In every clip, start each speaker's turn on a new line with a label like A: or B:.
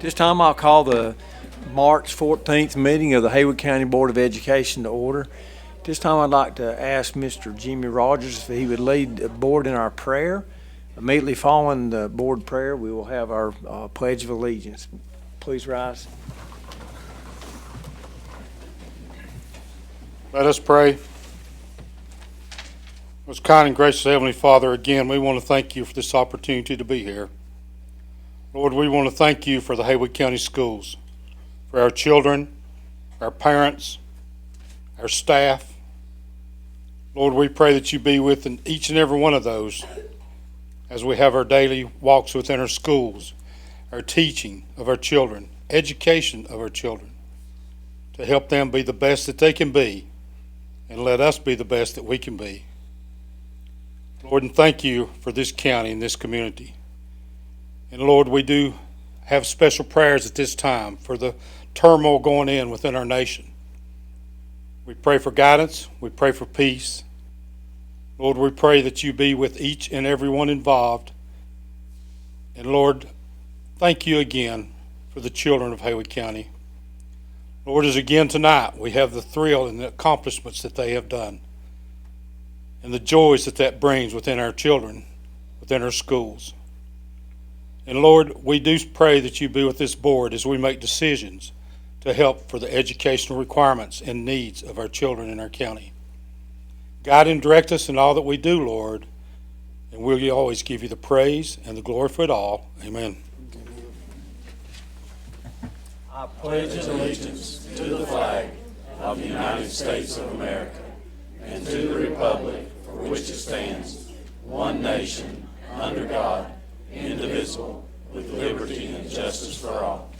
A: This time I'll call the March 14th meeting of the Haywood County Board of Education to order. This time I'd like to ask Mr. Jimmy Rogers if he would lead the board in our prayer. Immediately following the board prayer, we will have our Pledge of Allegiance. Please rise.
B: Let us pray. Most kind and gracious Heavenly Father, again, we want to thank you for this opportunity to be here. Lord, we want to thank you for the Haywood County Schools, for our children, our parents, our staff. Lord, we pray that you be with each and every one of those as we have our daily walks within our schools, our teaching of our children, education of our children, to help them be the best that they can be, and let us be the best that we can be. Lord, and thank you for this county and this community. And Lord, we do have special prayers at this time for the turmoil going in within our nation. We pray for guidance. We pray for peace. Lord, we pray that you be with each and every one involved. And Lord, thank you again for the children of Haywood County. Lord, as again tonight we have the thrill and the accomplishments that they have done and the joys that brings within our children, within our schools. And Lord, we do pray that you be with this board as we make decisions to help for the educational requirements and needs of our children in our county. Guide and direct us in all that we do, Lord, and we'll always give you the praise and the glory for it all. Amen.
C: I pledge allegiance to the flag of the United States of America and to the republic for which it stands, one nation, under God, indivisible, with liberty and justice for all.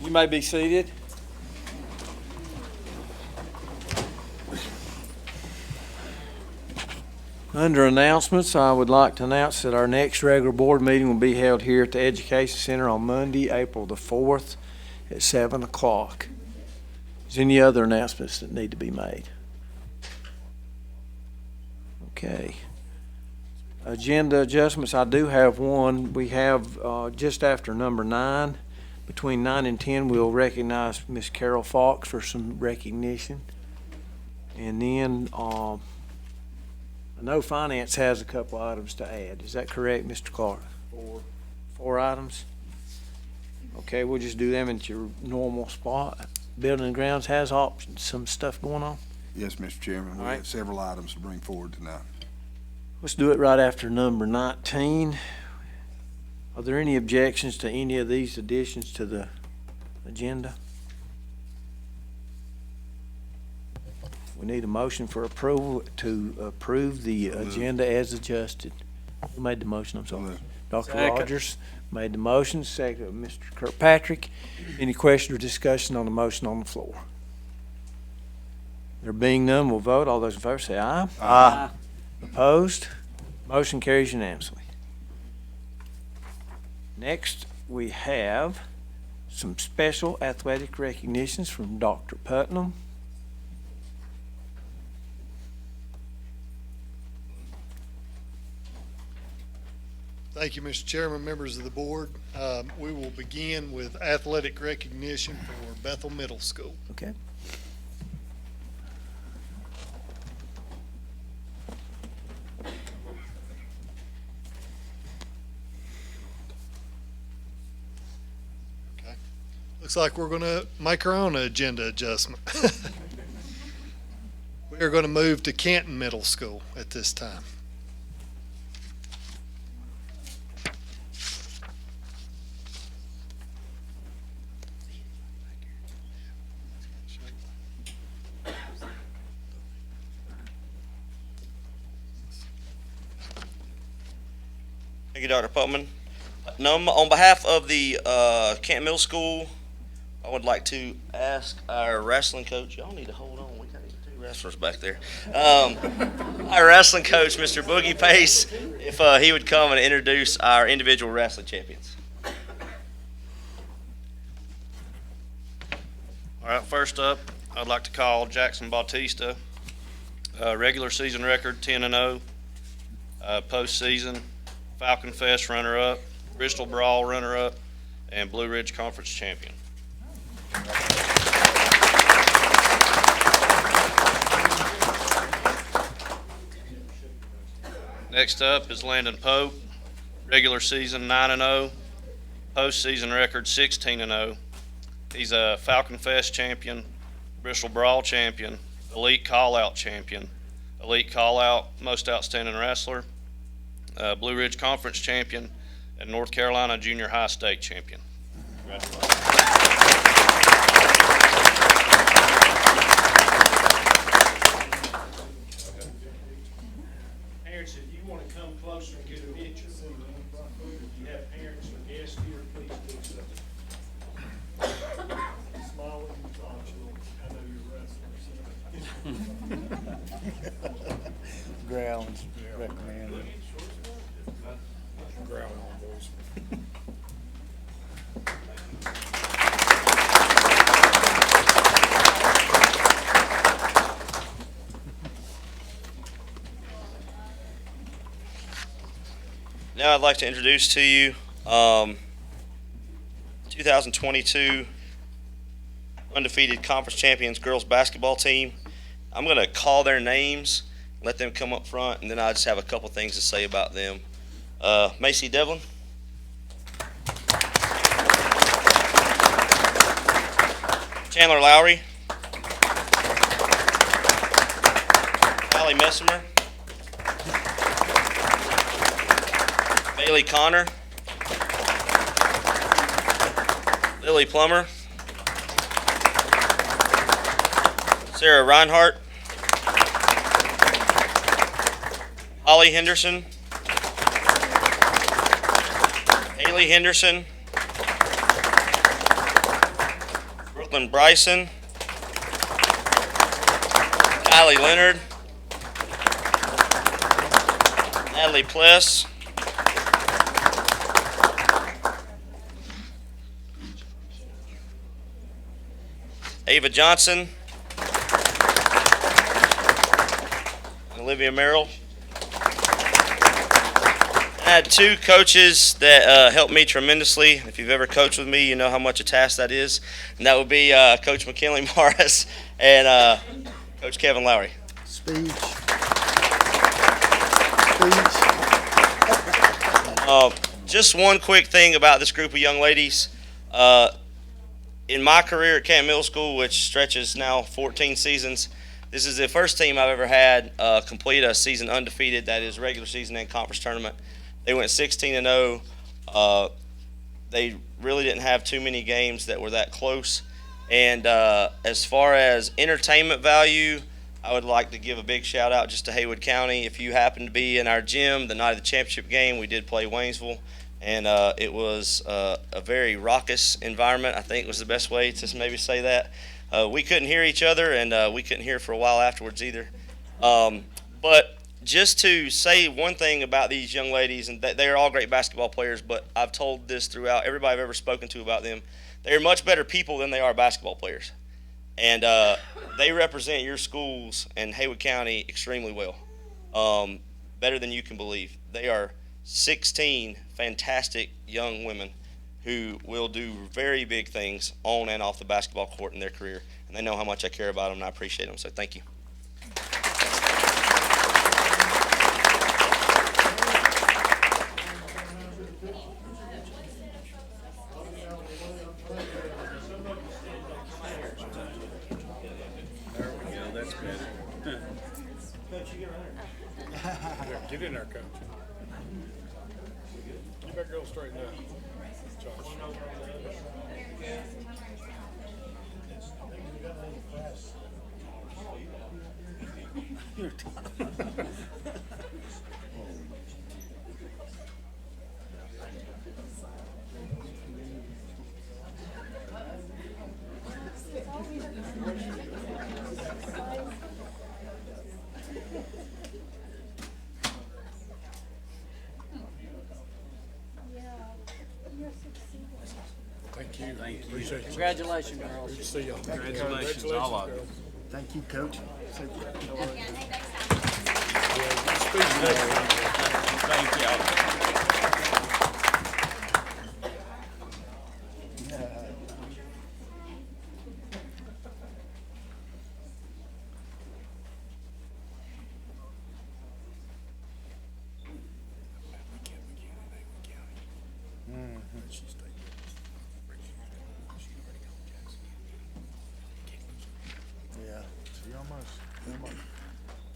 A: You may be seated. Under announcements, I would like to announce that our next regular board meeting will be held here at the Education Center on Monday, April the 4th at 7 o'clock. Is there any other announcements that need to be made? Okay. Agenda adjustments, I do have one. We have just after number 9, between 9 and 10, we'll recognize Miss Carol Fox for some recognition. And then I know Finance has a couple items to add. Is that correct, Mr. Clark? 4 items? Okay, we'll just do them at your normal spot. Building and Grounds has some stuff going on?
D: Yes, Mr. Chairman. We have several items to bring forward tonight.
A: Let's do it right after number 19. Are there any objections to any of these additions to the agenda? We need a motion for approval to approve the agenda as adjusted. Who made the motion? I'm sorry. Dr. Rogers made the motion, second Mr. Kirkpatrick. Any question or discussion on the motion on the floor? There being none, we'll vote. All those in favor say aye.
C: Aye.
A: Opposed? Motion carries unanimously. Next, we have some special athletic recognitions from Dr. Putnam.
E: Thank you, Mr. Chairman, members of the board. We will begin with athletic recognition for Bethel Middle School.
A: Okay.
E: Looks like we're going to make our own agenda adjustment. We are going to move to Canton Middle School at this time.
F: Thank you, Dr. Putman. On behalf of the Canton Middle School, I would like to ask our wrestling coach. Y'all need to hold on. We got 2 wrestlers back there. Our wrestling coach, Mr. Boogie Pace, if he would come and introduce our individual wrestling champions.
G: All right, first up, I'd like to call Jackson Bautista, regular season record 10-0, postseason Falcon Fest runner-up, Bristol Brawl runner-up, and Blue Ridge Conference champion. Next up is Landon Pope, regular season 9-0, postseason record 16-0. He's a Falcon Fest champion, Bristol Brawl champion, elite call-out champion, elite call-out most outstanding wrestler, Blue Ridge Conference champion, and North Carolina Junior High State champion.
H: Parents, if you want to come closer and get a picture, if you have parents or guests here, please do so. Smile when you talk, I know you're wrestlers.
I: Grounds recommended.
B: Ground on, boys.
F: Now I'd like to introduce to you 2022 undefeated conference champions girls basketball team. I'm going to call their names, let them come up front, and then I just have a couple things to say about them. Macy Devlin. Chandler Lowry. Allie Messimer. Bailey Connor. Lily Plummer. Sarah Reinhardt. Holly Henderson. Haley Henderson. Brooklyn Bryson. Kylie Leonard. Natalie Pless. Ava Johnson. Olivia Merrill. I had two coaches that helped me tremendously. If you've ever coached with me, you know how much a task that is. And that would be Coach McKinley Morris and Coach Kevin Lowry.
I: Speech.
F: Just one quick thing about this group of young ladies. In my career at Camp Middle School, which stretches now 14 seasons, this is the first team I've ever had complete a season undefeated, that is regular season and conference tournament. They went 16-0. They really didn't have too many games that were that close. And as far as entertainment value, I would like to give a big shout out just to Haywood County. If you happen to be in our gym the night of the championship game, we did play Waynesville, and it was a very raucous environment. I think was the best way to maybe say that. We couldn't hear each other, and we couldn't hear for a while afterwards either. But just to say one thing about these young ladies, and they are all great basketball players, but I've told this throughout everybody I've ever spoken to about them. They are much better people than they are basketball players. And they represent your schools and Haywood County extremely well, better than you can believe. They are 16 fantastic young women who will do very big things on and off the basketball court in their career. And they know how much I care about them, and I appreciate them. So thank you.
B: Get in there, Coach. You better go straight now, Josh. Thank you. Appreciate you.
I: Congratulations, girls.
B: Good to see y'all.
C: Congratulations, all of you.
B: girls.
I: Thank you, Coach.
C: Thank y'all.
I: Yeah, she almost,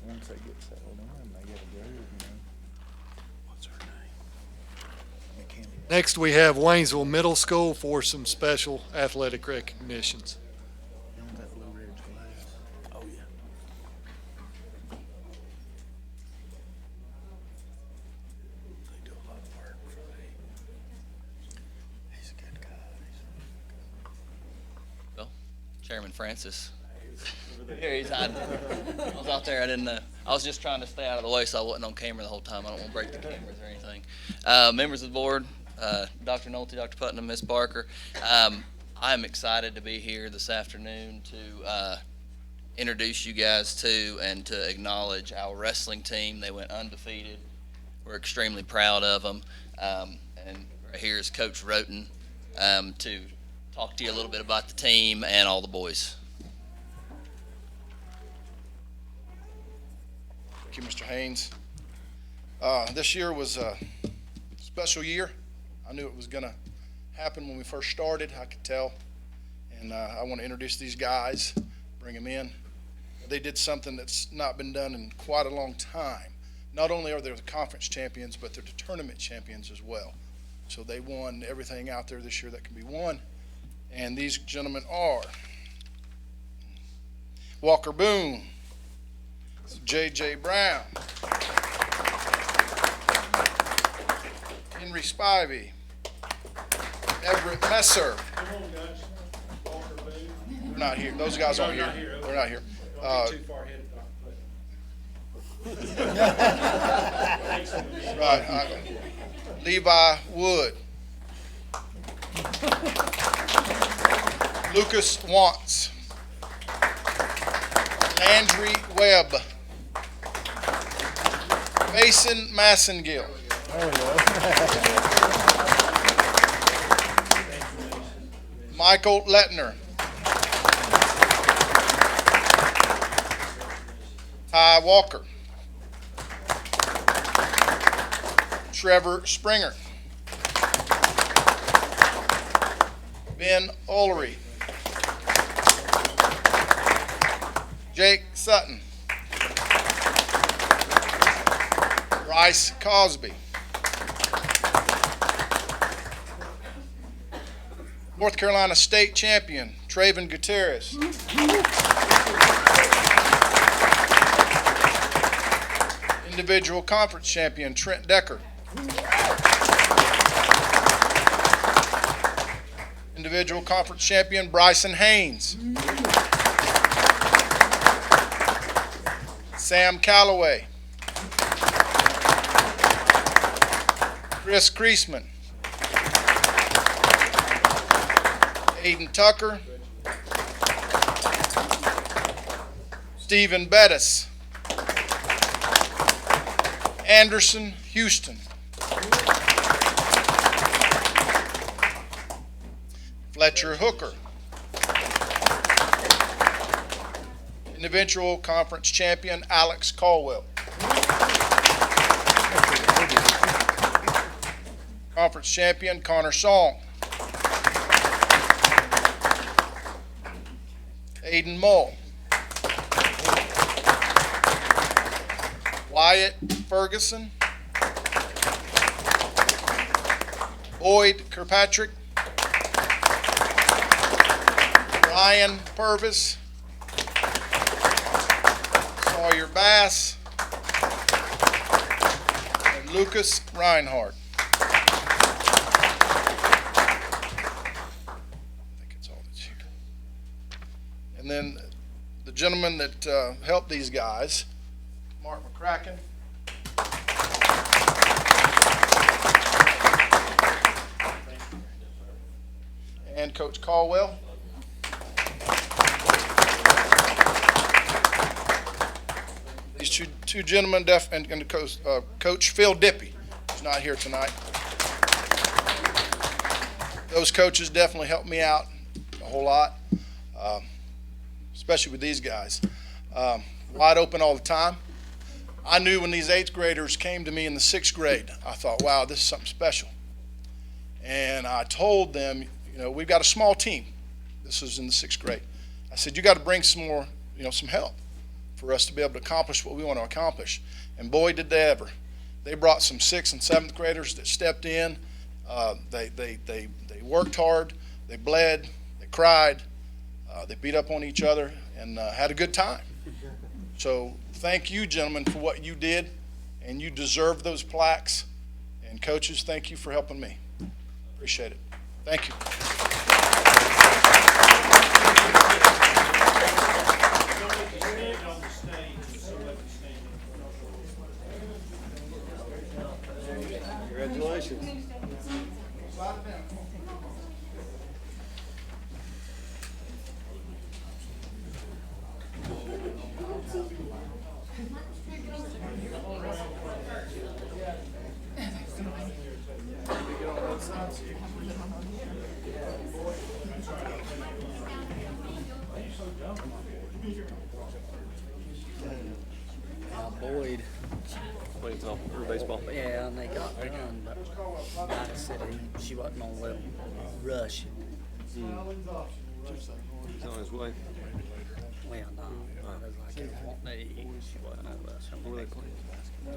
I: once they get settled in, they get a groove, you know. What's her name? McKinney.
E: Next, we have Waynesville Middle School for some special athletic recognitions.
I: You know that Blue Ridge glass? Oh, yeah. They do a lot of work for me. He's a good guy.
J: Chairman Francis. Here he's hiding. I was out there. I didn't know. I was just trying to stay out of the way so I wasn't on camera the whole time. I don't want to break the cameras or anything. Members of the board, Dr. Nolte, Dr. Putnam, Ms. Barker, I'm excited to be here this afternoon to introduce you guys to and to acknowledge our wrestling team. They went undefeated. We're extremely proud of them. And right here is Coach Roten to talk to you a little bit about the team and all the boys.
K: Thank you, Mr. Haynes. This year was a special year. I knew it was going to happen when we first started. I could tell. And I want to introduce these guys, bring them in. They did something that's not been done in quite a long time. Not only are they the conference champions, but they're the tournament champions as well. So they won everything out there this year that can be won. And these gentlemen are Walker Boone, J.J. Brown, Henry Spivey, Everett Messer.
H: Come on, guys. Walker Boone.
K: They're not here. Those guys aren't
H: They're not
K: here.
H: here.
K: They're not here.
H: Don't be too far ahead of Dr. Putnam.
K: Right. Levi Wood. Lucas Wantz. Landry Webb. Mason Massengill. Michael Lettner. Ty Walker. Trevor Springer. Ben Ullery. Jake Sutton. Bryce Cosby. North Carolina State Champion, Traven Gutierrez. Individual Conference Champion, Trent Decker. Individual Conference Champion, Bryson Haynes. Sam Calloway. Chris Kreisman. Aiden Tucker. Stephen Bettis. Anderson Houston. Fletcher Hooker. Individual Conference Champion, Alex Caldwell. Conference Champion, Connor Song. Aiden Mull. Wyatt Ferguson. Boyd Kirkpatrick. Ryan Purvis. Sawyer Bass. And Lucas Reinhardt. I think it's all that's here. And then the gentleman that helped these guys, Mark McCracken. And Coach Caldwell. These two gentlemen, and Coach Phil Dippy, who's not here tonight. Those coaches definitely helped me out a whole lot, especially with these guys. Wide open all the time. I knew when these 8th graders came to me in the 6th grade, I thought, wow, this is something special. And I told them, you know, we've got a small team. This was in the 6th grade. I said, you got to bring some more, you know, some help for us to be able to accomplish what we want to accomplish. And boy, did they ever. They brought some 6th and 7th graders that stepped in. They worked hard. They bled. They cried. They beat up on each other and had a good time. So thank you, gentlemen, for what you did, and you deserve those plaques. And coaches, thank you for helping me. Appreciate it. Thank you.
H: On the stage, so let me stand.
A: Congratulations.
L: Boyd. Plays all or baseball. Yeah, and they got done, but Ida said she wasn't on well rush.
I: He's on his way.
L: Well, no, I was like, it won't need. She wasn't on rush.
I: Where they playing?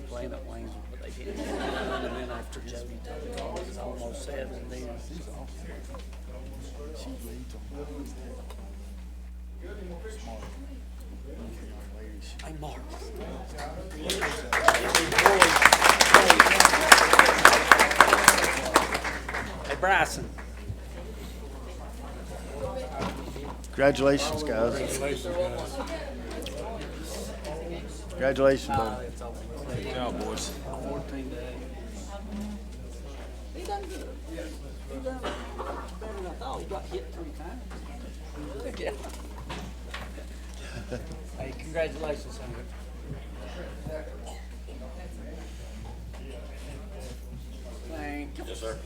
L: Playing at Wayne's, but they didn't. And then after Jody told me, oh, it was almost 7 then.
I: She leads on. Smart.
L: Hey, Mark. Hey, Bryson.
A: Congratulations, guys. Congratulations, buddy.
I: Good job, boys.
L: 14 days. He done good. He done better than I thought. He got hit 3 times. Yeah. Hey, congratulations, son. Thank you.
F: Yes, sir.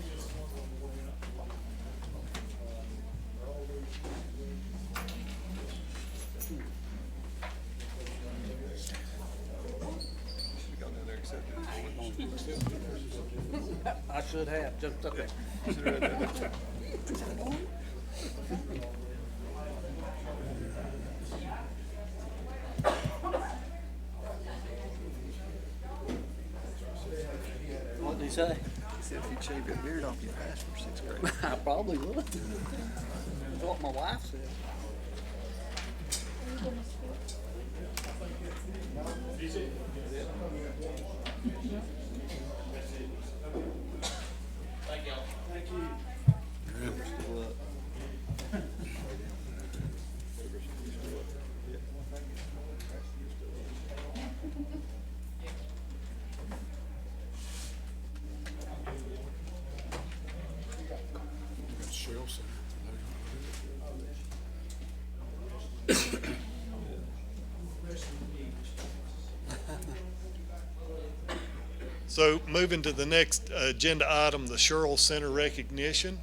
L: I should have jumped up there. What did he say?
D: He said if you'd shave that beard off, you'd pass for 6th grade.
L: I probably would. That's what my wife said.
E: So moving to the next agenda item, the Sherrill Center recognition.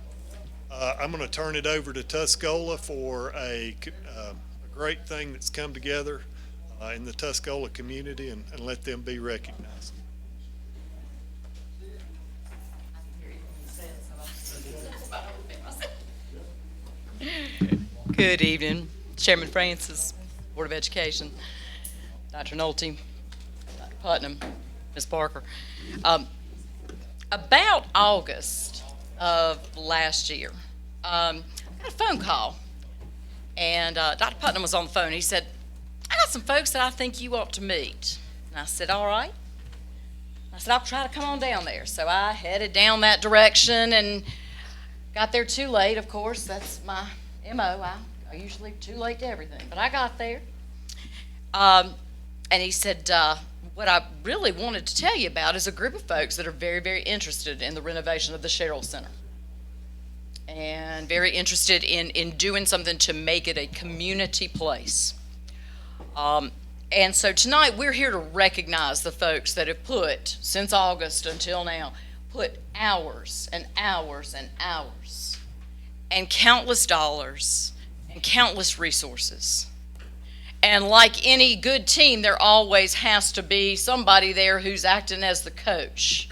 E: I'm going to turn it over to Tuscola for a great thing that's come together in the Tuscola community and let them be recognized.
M: Good evening, Chairman Francis, Board of Education, Dr. Nolte, Dr. Putnam, Ms. Parker. About August of last year, I got a phone call, and Dr. Putnam was on the phone. He said, I got some folks that I think you ought to meet. And I said, all right. I said, I'll try to come on down there. So I headed down that direction and got there too late, of course. That's my MO. I usually too late to everything. But I got there. And he said, what I really wanted to tell you about is a group of folks that are very, very interested in the renovation of the Sherrill Center. And very interested in doing something to make it a community place. And so tonight we're here to recognize the folks that have put, since August until now, put hours and hours and hours and countless dollars and countless resources. And like any good team, there always has to be somebody there who's acting as the coach.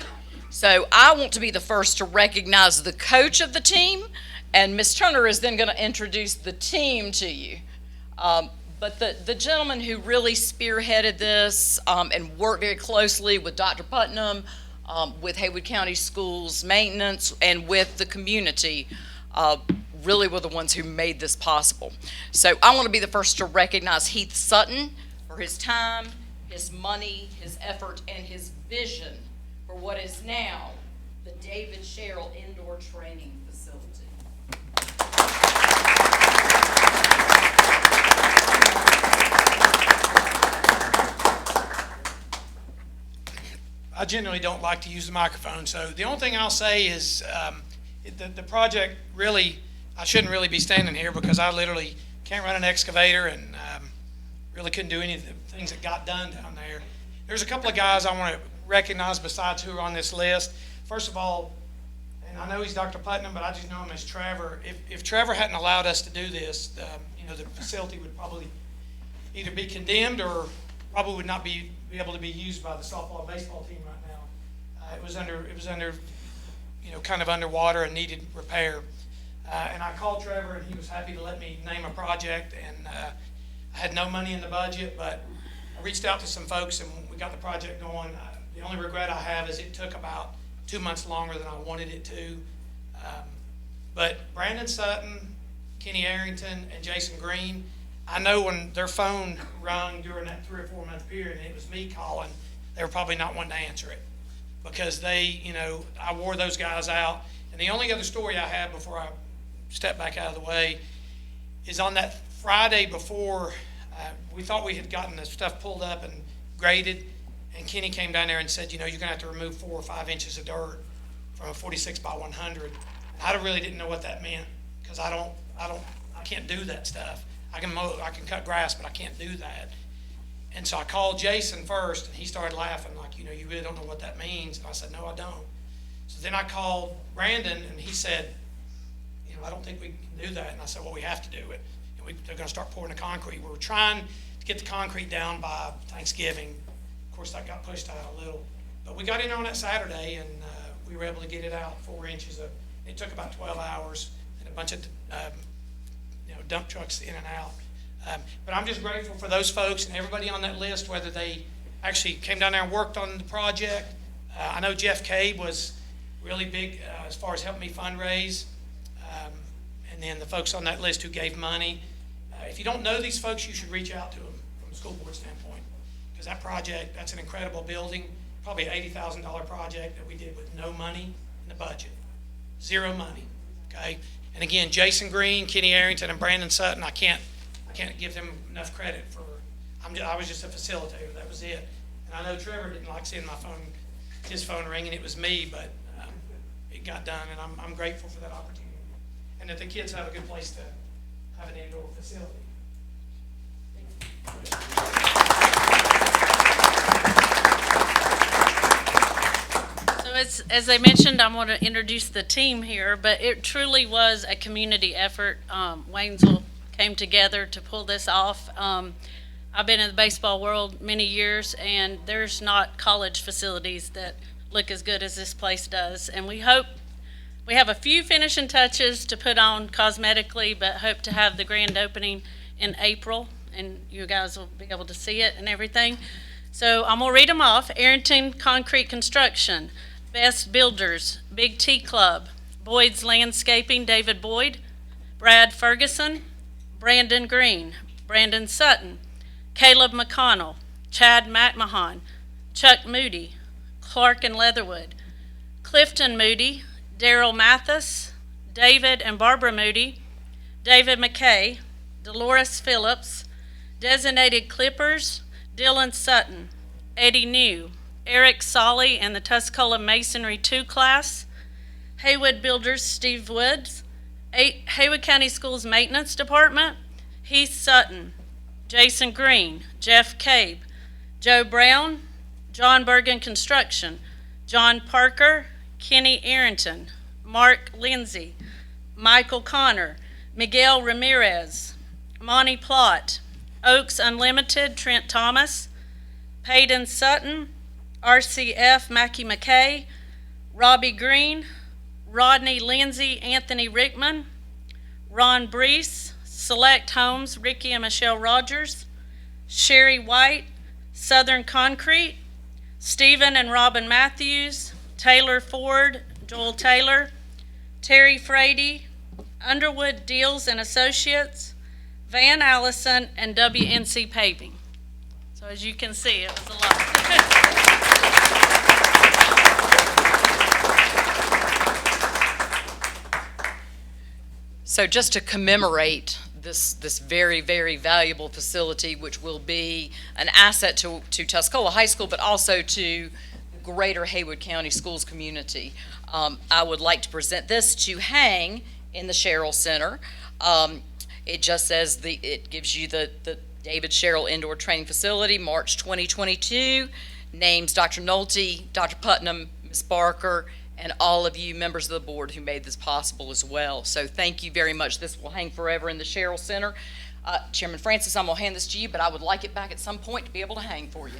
M: So I want to be the first to recognize the coach of the team, and Ms. Turner is then going to introduce the team to you. But the gentleman who really spearheaded this and worked very closely with Dr. Putnam, with Haywood County Schools maintenance, and with the community, really were the ones who made this possible. So I want to be the first to recognize Heath Sutton for his time, his money, his effort, and his vision for what is now the David Sherrill Indoor Training Facility.
H: I generally don't like to use the microphone, so the only thing I'll say is the project really, I shouldn't really be standing here because I literally can't run an excavator and really couldn't do any of the things that got done down there. There's a couple of guys I want to recognize besides who are on this list. First of all, and I know he's Dr. Putnam, but I just know him as Trevor. If Trevor hadn't allowed us to do this, the facility would probably either be condemned or probably would not be able to be used by the softball and baseball team right now. It was under kind of underwater and needed repair. And I called Trevor, and he was happy to let me name a project. And I had no money in the budget, but I reached out to some folks, and we got the project going. The only regret I have is it took about 2 months longer than I wanted it to. But Brandon Sutton, Kenny Arrington, and Jason Green, I know when their phone rung during that 3 or 4 month period, and it was me calling, they were probably not wanting to answer it because they, I wore those guys out. And the only other story I have before I step back out of the way is on that Friday before we thought we had gotten the stuff pulled up and graded, and Kenny came down there and said, you're going to have to remove 4 or 5 inches of dirt from a 46 by 100. And I really didn't know what that meant because I can't do that stuff. I can mow, I can cut grass, but I can't do that. And so I called Jason first, and he started laughing like, you really don't know what that means. And I said, no, I don't. So then I called Brandon, and he said, I don't think we can do that. And I said, well, we have to do it. And they're going to start pouring the concrete. We were trying to get the concrete down by Thanksgiving. Of course, that got pushed out a little. But we got in on that Saturday, and we were able to get it out 4 inches. It took about 12 hours and a bunch of dump trucks in and out. But I'm just grateful for those folks and everybody on that list, whether they actually came down there and worked on the project. I know Jeff Cabe was really big as far as helping me fundraise. And then the folks on that list who gave money. If you don't know these folks, you should reach out to them from a school board standpoint. Because that project, that's an incredible building, probably an $80,000 project that we did with no money in the budget. Zero money, okay? And again, Jason Green, Kenny Arrington, and Brandon Sutton, I can't give them enough credit for, I was just a facilitator, that was it. And I know Trevor didn't like seeing his phone ringing, it was me, but it got done, and I'm grateful for that opportunity. And that the kids have a good place to have an indoor facility.
N: So as I mentioned, I want to introduce the team here, but it truly was a community effort. Waynesville came together to pull this off. I've been in the baseball world many years, and there's not college facilities that look as good as this place does. And we hope we have a few finishing touches to put on cosmetically, but hope to have the grand opening in April, and you guys will be able to see it and everything. So I'm going to read them off. Arrington Concrete Construction, Best Builders, Big T Club, Boyd's Landscaping, David Boyd, Brad Ferguson, Brandon Green, Brandon Sutton, Caleb McConnell, Chad McMahon, Chuck Moody, Clark and Leatherwood, Clifton Moody, Daryl Mathis, David and Barbara Moody, David McKay, Dolores Phillips, Designated Clippers, Dylan Sutton, Eddie New, Eric Solly and the Tuscola Masonry 2 class, Haywood Builders Steve Woods, Haywood County Schools Maintenance Department, Heath Sutton, Jason Green, Jeff Cabe, Joe Brown, John Bergen Construction, John Parker, Kenny Arrington, Mark Lindsay, Michael Connor, Miguel Ramirez, Monty Plott, Oaks Unlimited, Trent Thomas, Payton Sutton, RCF, Mackie McKay, Robbie Green, Rodney Lindsay, Anthony Rickman, Ron Brees, Select Homes, Ricky and Michelle Rogers, Sherry White, Southern Concrete, Stephen and Robin Matthews, Taylor Ford, Joel Taylor, Terry Frady, Underwood Deals and Associates, Van Allison, and WNC Paving. So as you can see, it was a lot.
M: So just to commemorate this very, very valuable facility, which will be an asset to Tuscola High School, but also to the greater Haywood County Schools community, I would like to present this to hang in the Sherrill Center. It just says it gives you the David Sherrill Indoor Training Facility, March 2022, names Dr. Nolte, Dr. Putnam, Ms. Barker, and all of you members of the board who made this possible as well. So thank you very much. This will hang forever in the Sherrill Center. Chairman Francis, I'm gonna hand this to you, but I would like it back at some point to be able to hang for you.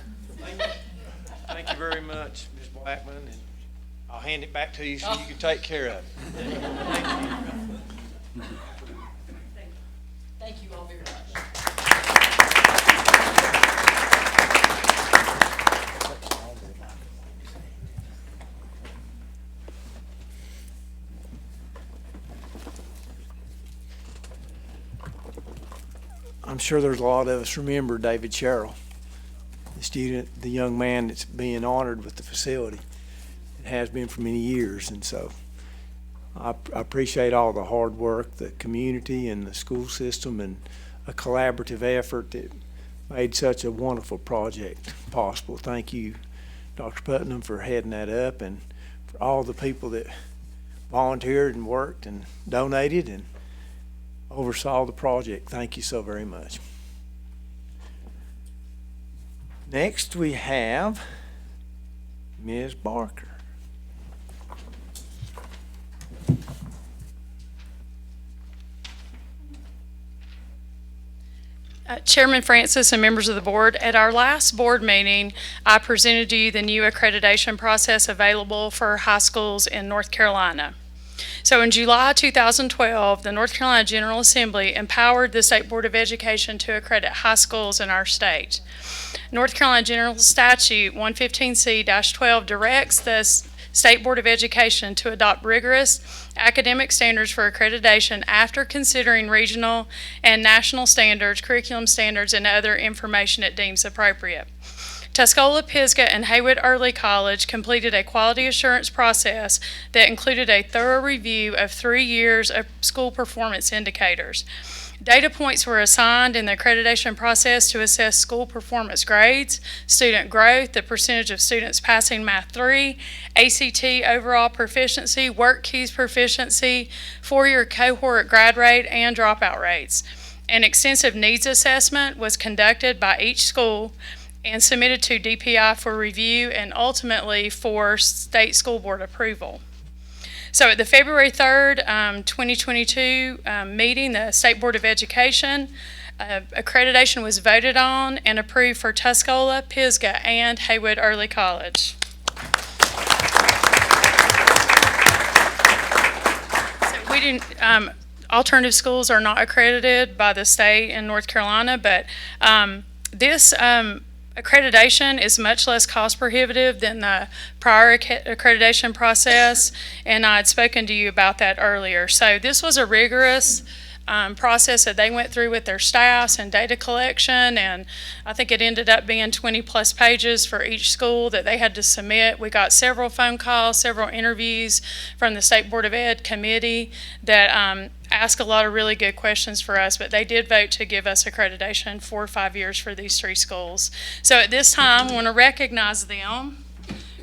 A: Thank you very much, Ms. Blackman, and I'll hand it back to you so you can take care of it.
M: Thank you all very much.
A: I'm sure there's a lot of us remember David Sherrill, the student, the young man that's being honored with the facility. It has been for many years, and so I appreciate all the hard work, the community and the school system, and a collaborative effort that made such a wonderful project possible. Thank you, Dr. Putnam, for heading that up, and for all the people that volunteered and worked and donated and oversaw the project. Thank you so very much. Next we have Ms. Barker.
O: Chairman Francis and members of the board, at our last board meeting, I presented to you the new accreditation process available for high schools in North Carolina. So in July 2012, the North Carolina General Assembly empowered the State Board of Education to accredit high schools in our state. North Carolina General Statute 115C-12 directs the State Board of Education to adopt rigorous academic standards for accreditation after considering regional and national standards, curriculum standards, and other information it deems appropriate. Tuscola, Pisgah, and Haywood Early College completed a quality assurance process that included a thorough review of 3 years of school performance indicators. Data points were assigned in the accreditation process to assess school performance grades, student growth, the percentage of students passing Math 3, ACT overall proficiency, work keys proficiency, 4-year cohort grad rate, and dropout rates. An extensive needs assessment was conducted by each school and submitted to DPI for review and ultimately for state school board approval. So at the February 3rd, 2022 meeting, the State Board of Education accreditation was voted on and approved for Tuscola, Pisgah, and Haywood Early College. So we didn't, alternative schools are not accredited by the state in North Carolina, but this accreditation is much less cost prohibitive than the prior accreditation process, and I had spoken to you about that earlier. So this was a rigorous process that they went through with their staffs and data collection, and I think it ended up being 20 plus pages for each school that they had to submit. We got several phone calls, several interviews from the State Board of Ed committee that ask a lot of really good questions for us, but they did vote to give us accreditation for 5 years for these 3 schools. So at this time, I want to recognize them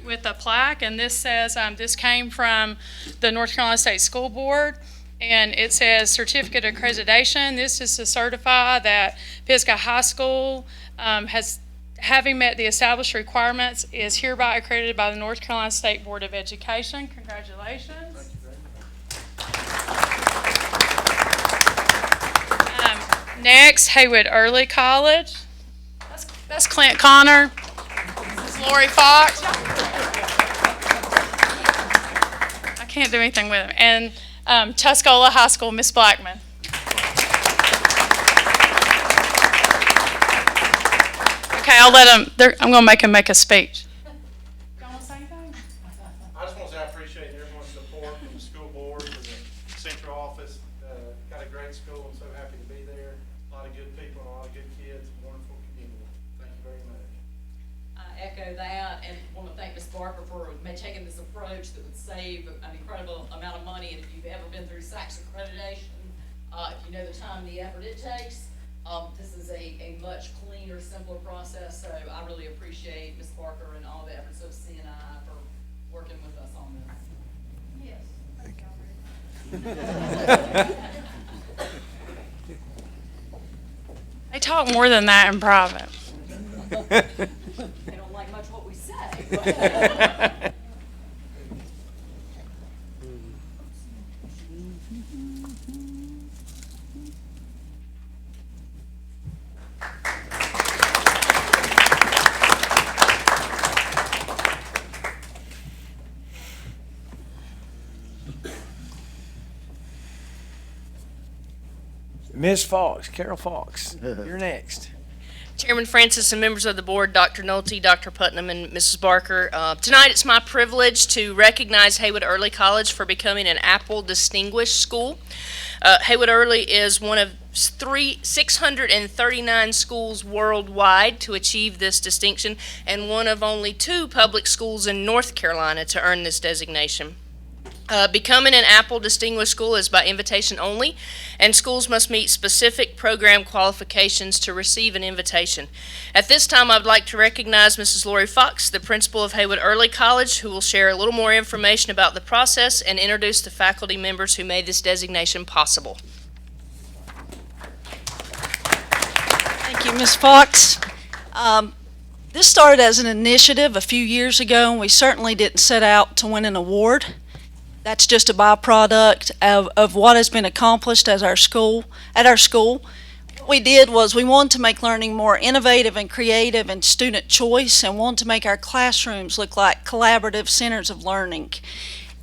O: with a plaque, and this says this came from the North Carolina State School Board, and it says certificate accreditation. This is to certify that Pisgah High School having met the established requirements, is hereby accredited by the North Carolina State Board of Education. Congratulations. Next, Haywood Early College. That's Clint Connor. This is Lori Fox. can't do anything with them. And Tuscola High School, Miss Blackman. Okay, I'll let them, I'm going to make them make a speech.
P: I just want to say I appreciate everyone's support from the school board, from the central office. Got a great school. I'm so happy to be there. A lot of good people, and a lot of good kids, a wonderful community. Thank you very much.
M: I echo that and want to thank Ms. Barker for taking this approach that would save an incredible amount of money. And if you've ever been through SACS accreditation, if you know the time and the effort it takes, this is a much cleaner, simpler process. So I really appreciate Ms. Barker and all the efforts of CNI for working with us on this. Yes.
O: They talk more than that in private.
M: They don't like much what we say.
A: Ms. Fox, Carol Fox, you're next.
Q: Chairman Francis and members of the board, Dr. Nolte, Dr. Putnam, and Mrs. Barker. Tonight it's my privilege to recognize Haywood Early College for becoming an Apple Distinguished School. Haywood Early is one of 639 schools worldwide to achieve this distinction, and one of only 2 public schools in North Carolina to earn this designation. Becoming an Apple Distinguished School is by invitation only, and schools must meet specific program qualifications to receive an invitation. At this time, I would like to recognize Mrs. Lori Fox, the principal of Haywood Early College, who will share a little more information about the process and introduce the faculty members who made this designation possible.
R: Thank you, Ms. Fox. This started as an initiative a few years ago, and we certainly didn't set out to win an award. That's just a byproduct of what has been accomplished at our school. What we did was we wanted to make learning more innovative and creative and student choice, and wanted to make our classrooms look like collaborative centers of learning.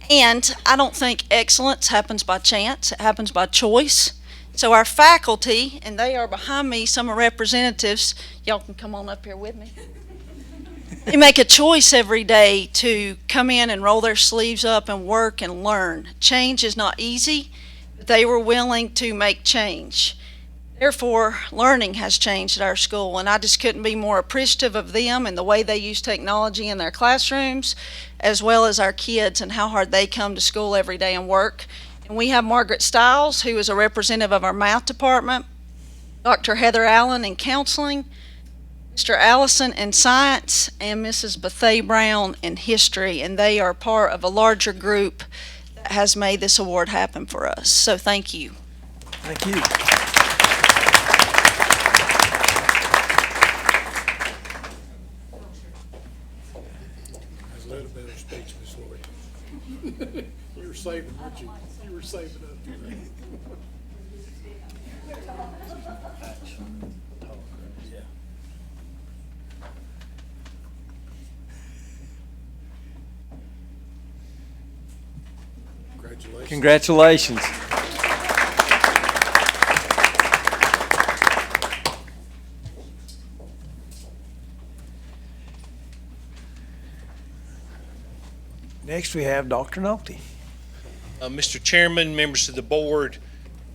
R: And I don't think excellence happens by chance, it happens by choice. So our faculty, and they are behind me, some are representatives, y'all can come on up here with me. They make a choice every day to come in and roll their sleeves up and work and learn. Change is not easy, but they were willing to make change. Therefore, learning has changed at our school, and I just couldn't be more appreciative of them and the way they use technology in their classrooms, as well as our kids and how hard they come to school every day and work. And we have Margaret Stiles, who is a representative of our math department, Dr. Heather Allen in counseling, Mr. Allison in science, and Mrs. Bethel Brown in history, and they are part of a larger group that has made this award happen for us. So thank you.
A: Thank you.
S: That's a little better speech, Miss Lori. You were saving, weren't you? You were saving up.
A: Congratulations. Next, we have Dr. Nolte.
T: Mr. Chairman, members of the board,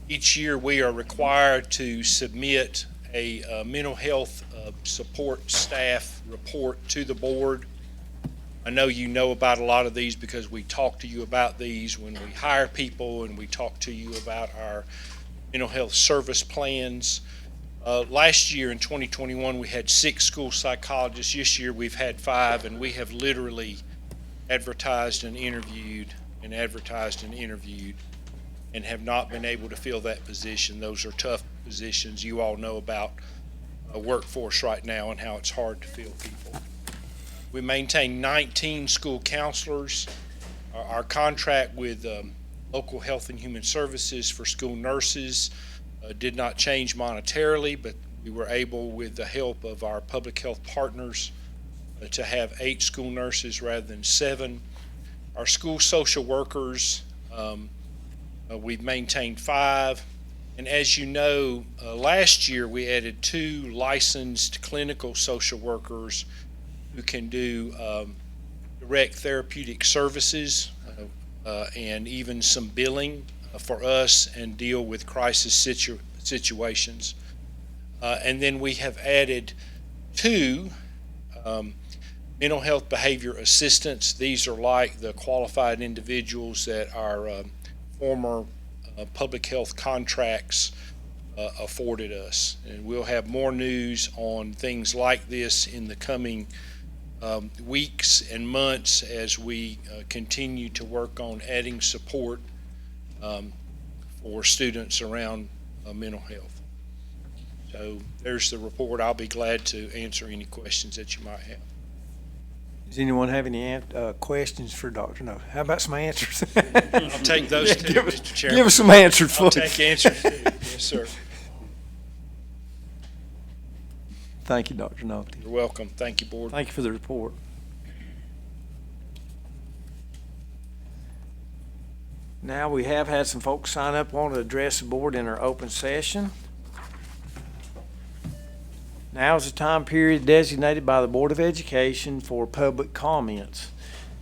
T: each year we are required to submit a mental health support staff report to the board. I know you know about a lot of these because we talk to you about these when we hire people, and we talk to you about our mental health service plans. Last year in 2021, we had 6 school psychologists. This year we've had 5, and we have literally advertised and interviewed and advertised and interviewed and have not been able to fill that position. Those are tough positions. You all know about a workforce right now and how it's hard to fill people. We maintain 19 school counselors. Our contract with local health and human services for school nurses did not change monetarily, but we were able, with the help of our public health partners, to have 8 school nurses rather than 7. Our school social workers, we've maintained 5. And as you know, last year we added 2 licensed clinical social workers who can do direct therapeutic services and even some billing for us and deal with crisis situations. And then we have added 2 mental health behavior assistants. These are like the qualified individuals that our former public health contracts afforded us. And we'll have more news on things like this in the coming weeks and months as we continue to work on adding support for students around mental health. So there's the report. I'll be glad to answer any questions that you might have.
A: Does anyone have any questions for Dr. No? How about some answers?
T: I'll take those too, Mr. Chairman.
A: Give us some answers,
T: I'll
A: please.
T: take answers too. Yes, sir.
A: Thank you, Dr. Nolte.
T: You're welcome. Thank you, Board.
A: Thank you for the report. Now, we have had some folks sign up want to address the board in our open session. Now is the time period designated by the Board of Education for public comments.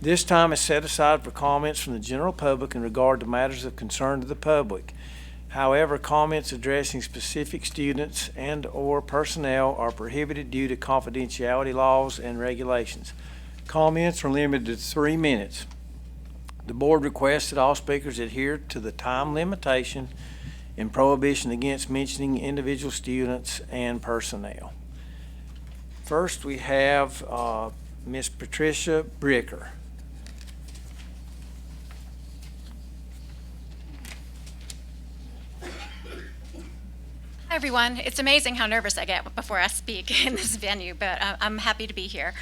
A: This time is set aside for comments from the general public in regard to matters of concern to the public. However, comments addressing specific students and/or personnel are prohibited due to confidentiality laws and regulations. Comments are limited to 3 minutes. The board requests that all speakers adhere to the time limitation and prohibition against mentioning individual students and personnel. First, we have Ms. Patricia Bricker.
U: Hi, everyone. It's amazing how nervous I get before I speak in this venue, but I'm happy to be here.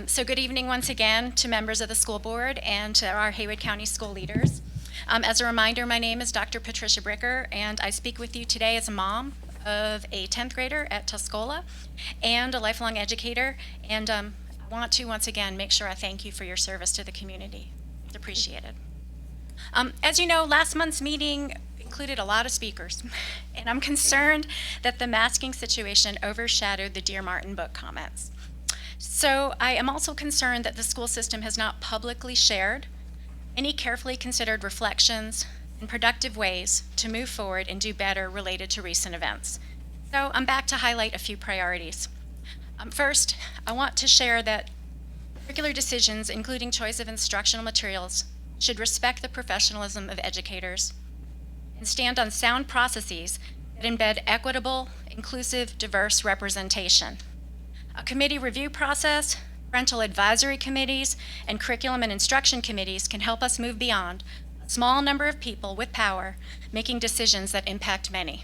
U: So good evening once again to members of the school board and to our Haywood County school leaders. As a reminder, my name is Dr. Patricia Bricker, and I speak with you today as a mom of a 10th grader at Tuscola and a lifelong educator. And I want to once again make sure I thank you for your service to the community. It's appreciated. As you know, last month's meeting included a lot of speakers, and I'm concerned that the masking situation overshadowed the Dear Martin book comments. So I am also concerned that the school system has not publicly shared any carefully considered reflections and productive ways to move forward and do better related to recent events. So I'm back to highlight a few priorities. First, I want to share that curricular decisions, including choice of instructional materials, should respect the professionalism of educators and stand on sound processes that embed equitable, inclusive, diverse representation. A committee review process, parental advisory committees, and curriculum and instruction committees can help us move beyond a small number of people with power making decisions that impact many.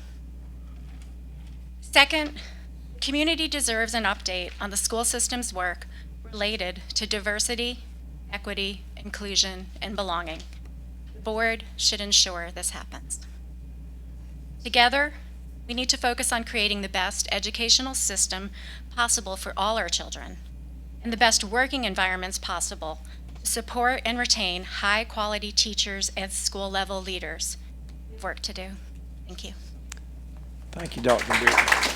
U: Second, the community deserves an update on the school system's work related to diversity, equity, inclusion, and belonging. The board should ensure this happens. Together, we need to focus on creating the best educational system possible for all our children and the best working environments possible to support and retain high-quality teachers and school-level leaders. We have work to do. Thank you.
A: Thank you, Dr. Bricker.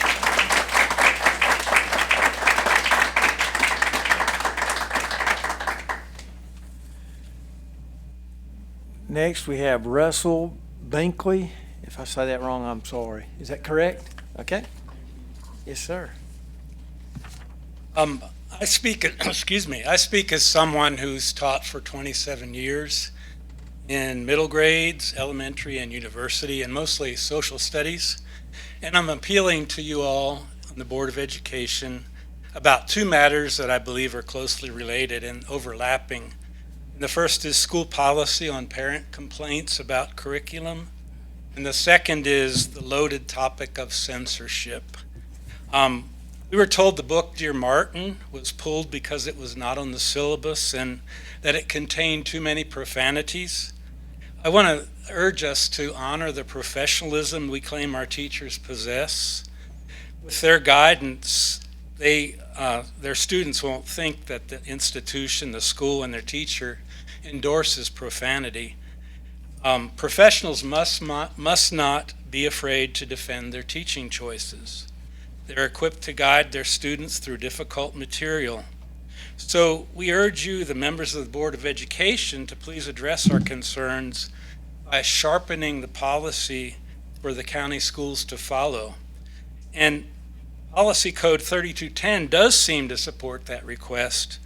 A: Next, we have Russell Binkley. If I say that wrong, I'm sorry. Is that correct? Okay. Yes, sir.
V: I speak, I speak as someone who's taught for 27 years in middle grades, elementary, and university, and mostly social studies. And I'm appealing to you all on the Board of Education about 2 matters that I believe are closely related and overlapping. And the first is school policy on parent complaints about curriculum. And the second is the loaded topic of censorship. We were told the book Dear Martin was pulled because it was not on the syllabus and that it contained too many profanities. I want to urge us to honor the professionalism we claim our teachers possess. With their guidance, their students won't think that the institution, the school, and their teacher endorses profanity. Professionals must not be afraid to defend their teaching choices. They're equipped to guide their students through difficult material. So we urge you, the members of the Board of Education, to please address our concerns by sharpening the policy for the county schools to follow. And Policy Code 3210 does seem to support that request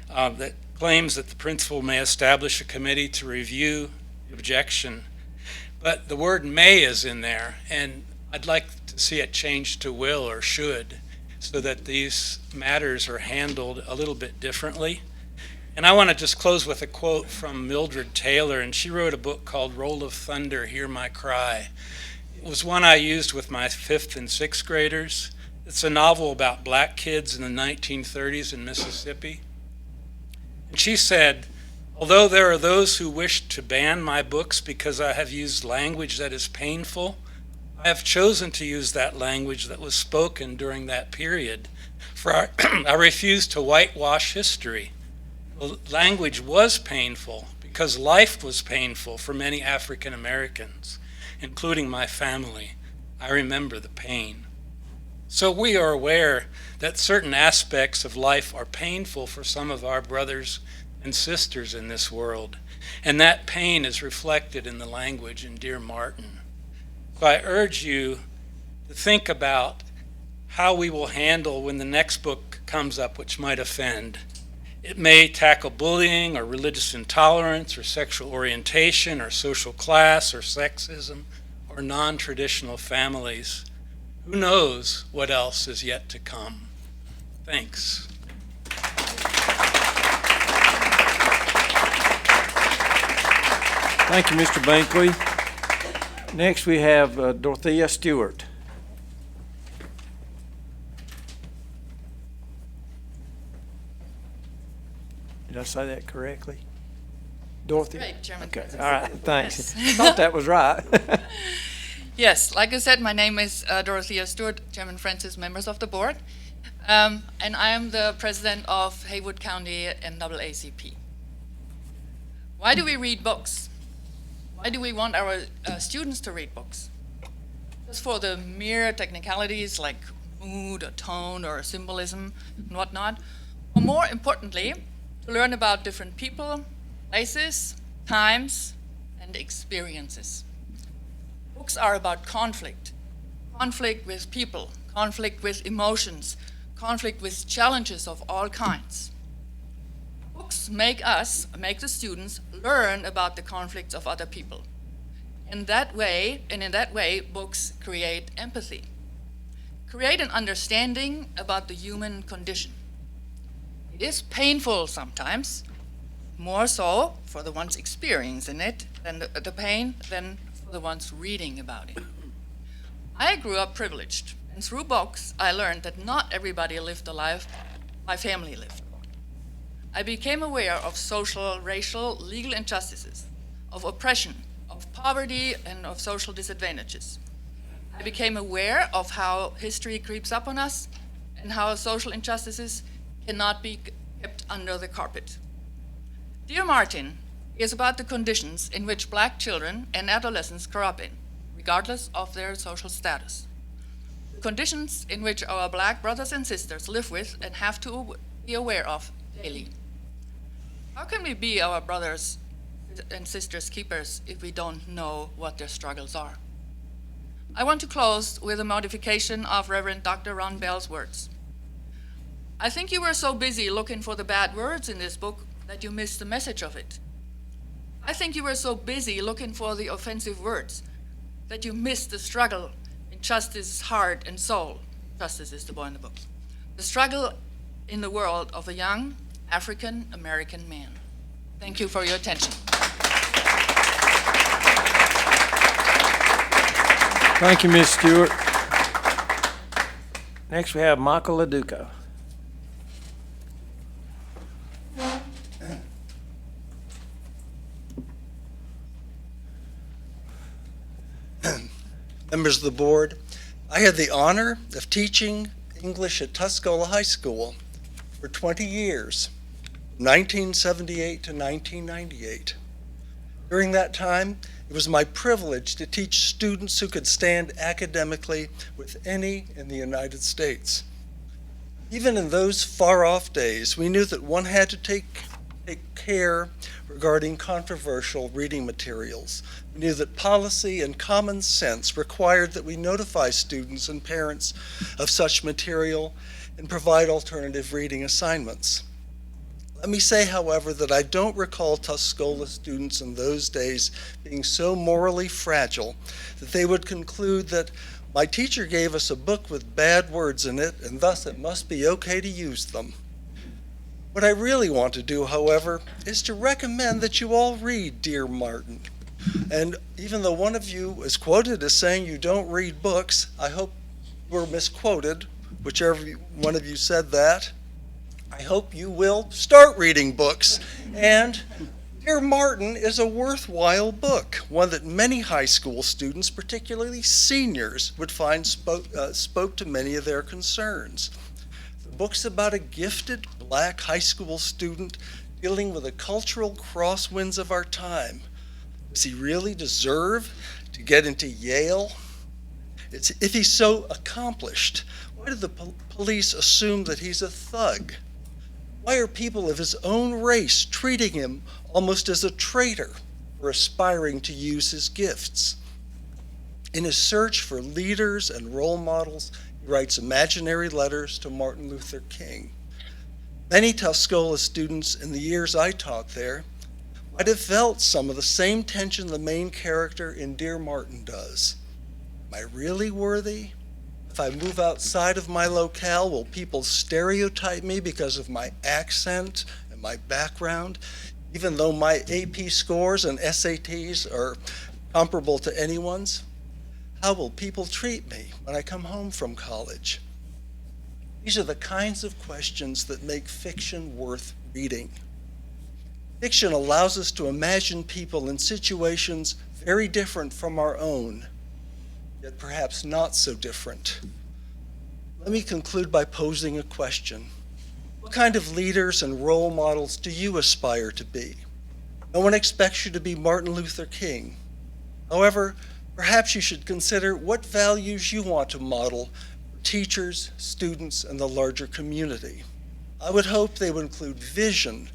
V: that claims that the principal may establish a committee to review the objection. But the word may is in there, and I'd like to see it changed to will or should, so that these matters are handled a little bit differently. And I want to just close with a quote from Mildred Taylor, and she wrote a book called Roll of Thunder, Hear My Cry. It was one I used with my 5th and 6th graders. It's a novel about black kids in the 1930s in Mississippi. And she said, although there are those who wish to ban my books because I have used language that is painful, I have chosen to use that language that was spoken during that period, for I refuse to whitewash history. The language was painful because life was painful for many African Americans, including my family. I remember the pain. So we are aware that certain aspects of life are painful for some of our brothers and sisters in this world, and that pain is reflected in the language in Dear Martin. So I urge you to think about how we will handle when the next book comes up which might offend. It may tackle bullying or religious intolerance or sexual orientation or social class or sexism or non-traditional families. Who knows what else is yet to come? Thanks.
A: Thank you, Mr. Binkley. Next, we have Dorothea Stewart. Did I say that correctly? Dorothy?
B: Right, Chairman
A: Okay,
B: Francis.
A: all right, thanks.
B: Yes.
A: Thought that was right.
B: Yes, like I said, my name is Dorothea Stewart, Chairman Francis, members of the board, and I am the president of Haywood County NAACP. Why do we read books? Why do we want our students to read books? Just for the mere technicalities like mood or tone or symbolism and whatnot? Or more importantly, to learn about different people, places, times, and experiences. Books are about conflict. Conflict with people, conflict with emotions, conflict with challenges of all kinds. Books make the students learn about the conflicts of other people. In that way, books create empathy, create an understanding about the human condition. It is painful sometimes, more so for the ones experiencing it than the pain than for the ones reading about it. I grew up privileged, and through books I learned that not everybody lived the life my family lived. I became aware of social, racial, legal injustices, of oppression, of poverty, and of social disadvantages. I became aware of how history creeps up on us and how social injustices cannot be kept under the carpet. Dear Martin is about the conditions in which black children and adolescents grow up in, regardless of their social status. The conditions in which our black brothers and sisters live with and have to be aware of daily. How can we be our brothers and sisters' keepers if we don't know what their struggles are? I want to close with a modification of Reverend Dr. Ron Bell's words. I think you were so busy looking for the bad words in this book that you missed the message of it. I think you were so busy looking for the offensive words that you missed the struggle in justice's heart and soul. Justice is the boy in the book. The struggle in the world of a young African American man. Thank you for your attention.
A: Thank you, Ms. Stewart. Next, we have Michael Laduca.
G: Members of the board, I had the honor of teaching
C: English at Tuscola High School for 20 years, 1978 to 1998. During that time, it was my privilege to teach students who could stand academically with any in the United States. Even in those far-off days, we knew that one had to take care regarding controversial reading materials. We knew that policy and common sense required that we notify students and parents of such material and provide alternative reading assignments. Let me say, however, that I don't recall Tuscola students in those days being so morally fragile that they would conclude that my teacher gave us a book with bad words in it, and thus it must be okay to use them. What I really want to do, however, is to recommend that you all read Dear Martin. And even though one of you is quoted as saying you don't read books, I hope you were misquoted, whichever one of you said that. I hope you will start reading books. And Dear Martin is a worthwhile book, one that many high school students, particularly seniors, would find spoke to many of their concerns. The book's about a gifted black high school student dealing with the cultural crosswinds of our time. Does he really deserve to get into Yale? If he's so accomplished, why do the police assume that he's a thug? Why are people of his own race treating him almost as a traitor for aspiring to use his gifts? In his search for leaders and role models, he writes imaginary letters to Martin Luther King. Many Tuscola students in the years I taught there might have felt some of the same tension the main character in Dear Martin does. Am I really worthy? If I move outside of my locale, will people stereotype me because of my accent and my background, even though my AP scores and SATs are comparable to anyone's? How will people treat me when I come home from college? These are the kinds of questions that make fiction worth reading. Fiction allows us to imagine people in situations very different from our own, yet perhaps not so different. Let me conclude by posing a question. What kind of leaders and role models do you aspire to be? No one expects you to be Martin Luther King. However, perhaps you should consider what values you want to model for teachers, students, and the larger community. I would hope they would include vision,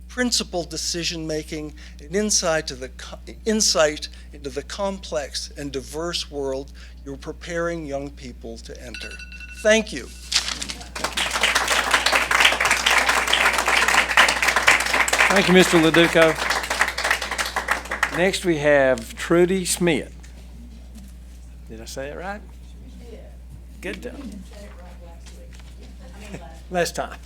C: principled decision-making, and insight into the complex and diverse world you're preparing young people to enter. Thank you.
A: Thank you, Mr. Leduco. Next, we have Trudy Smith. Did I say it right? Good job. Last time.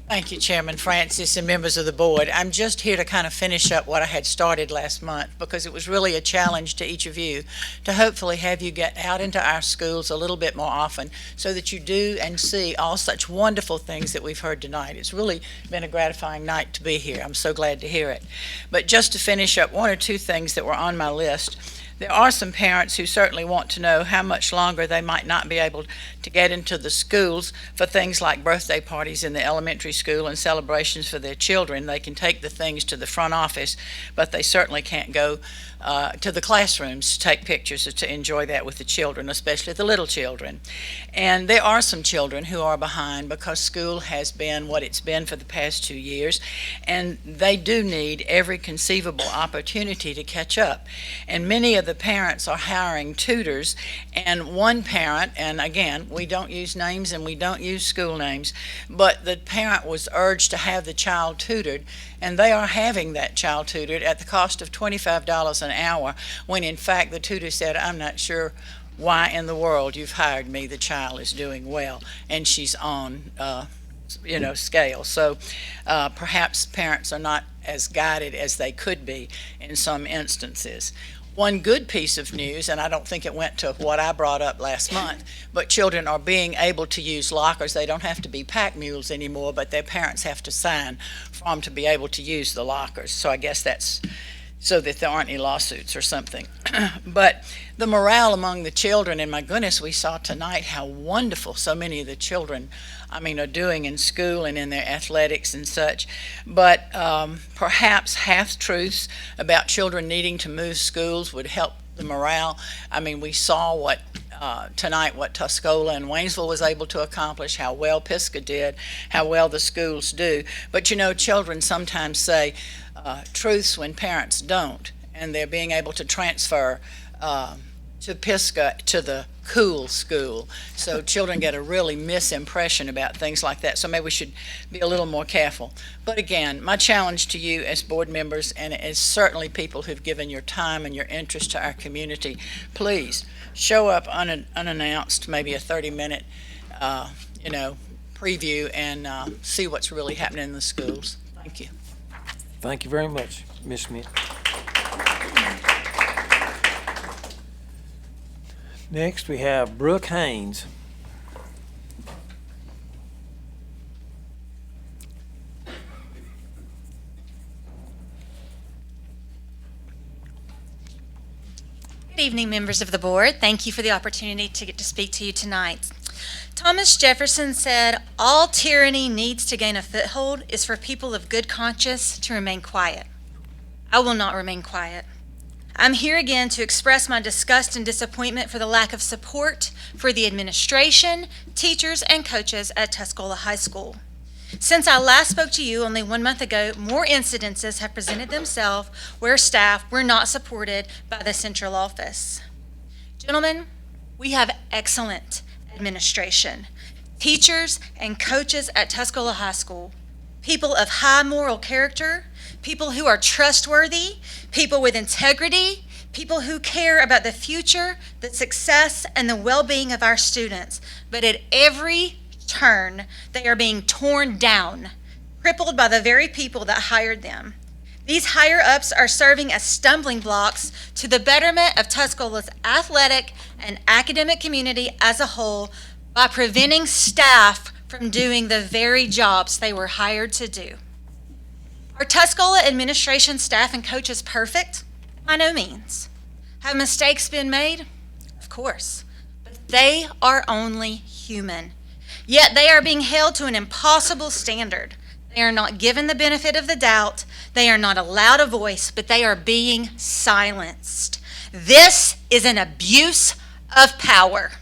G: Thank you, Chairman Francis and members of the board. I'm just here to kind of finish up what I had started last month, because it was really a challenge to each of you to hopefully have you get out into our schools a little bit more often so that you do and see all such wonderful things that we've heard tonight. It's really been a gratifying night to be here. I'm so glad to hear it. But just to finish up, one or two things that were on my list. There are some parents who certainly want to know how much longer they might not be able to get into the schools for things like birthday parties in the elementary school and celebrations for their children. They can take the things to the front office, but they certainly can't go to the classrooms to take pictures or to enjoy that with the children, especially the little children. And there are some children who are behind because school has been what it's been for the past 2 years, and they do need every conceivable opportunity to catch up. And many of the parents are hiring tutors, and one parent, and again, we don't use names and we don't use school names, but the parent was urged to have the child tutored, and they are having that child tutored at the cost of $25 an hour, when in fact the tutor said, "I'm not sure why in the world you've hired me. The child is doing well," and she's on scale. So perhaps parents are not as guided as they could be in some instances. One good piece of news, and I don't think it went to what I brought up last month, but children are being able to use lockers. They don't have to be pack mules anymore, but their parents have to sign for them to be able to use the lockers. So I guess that's so that there aren't any lawsuits or something. But the morale among the children, and my goodness, we saw tonight how wonderful so many of the children, are doing in school and in their athletics and such. But perhaps half-truths about children needing to move schools would help the morale. We saw tonight what Tuscola and Waynesville was able to accomplish, how well Pisgah did, how well the schools do. But children sometimes say truths when parents don't, and they're being able to transfer to Pisgah to the cool school. So children get a really misimpression about things like that. So maybe we should be a little more careful. But again, my challenge to you as board members, and as certainly people who've given your time and your interest to our community, please show up unannounced, maybe a 30-minute, preview, and see what's really happening in the schools. Thank you.
A: Thank you very much, Ms. Smith. Next, we have Brooke Haynes.
J: Good evening, members of the board. Thank you for the opportunity to get to speak to you tonight. Thomas Jefferson said, "All tyranny needs to gain a foothold is for people of good conscience to remain quiet." I will not remain quiet. I'm here again to express my disgust and disappointment for the lack of support for the administration, teachers, and coaches at Tuscola High School. Since I last spoke to you only 1 month ago, more incidences have presented themselves where staff were not supported by the central office. Gentlemen, we have excellent administration, teachers and coaches at Tuscola High School, people of high moral character, people who are trustworthy, people with integrity, people who care about the future, the success, and the well-being of our students. But at every turn, they are being torn down, crippled by the very people that hired them. These higher-ups are serving as stumbling blocks to the betterment of Tuscola's athletic and academic community as a whole by preventing staff from doing the very jobs they were hired to do. Are Tuscola administration, staff, and coaches perfect? By no means. Have mistakes been made? Of course. But they are only human. Yet they are being held to an impossible standard. They are not given the benefit of the doubt. They are not allowed a voice, but they are being silenced. This is an abuse of power.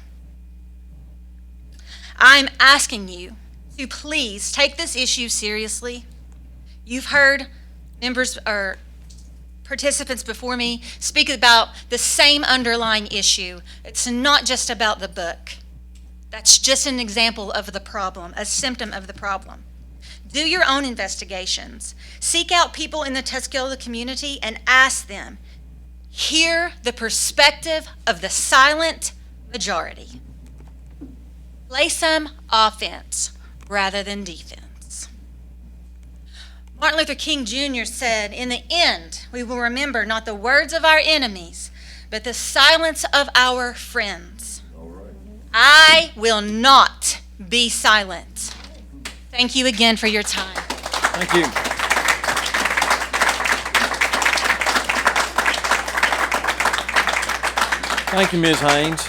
J: I'm asking you to please take this issue seriously. You've heard members or participants before me speak about the same underlying issue. It's not just about the book. That's just an example of the problem, a symptom of the problem. Do your own investigations. Seek out people in the Tuscola community and ask them. Hear the perspective of the silent majority. Play some offense rather than defense. Martin Luther King Jr. said, "In the end, we will remember not the words of our enemies, but the silence of our friends." I will not be silent. Thank you again for your time.
A: Thank you. Thank you, Ms. Haynes.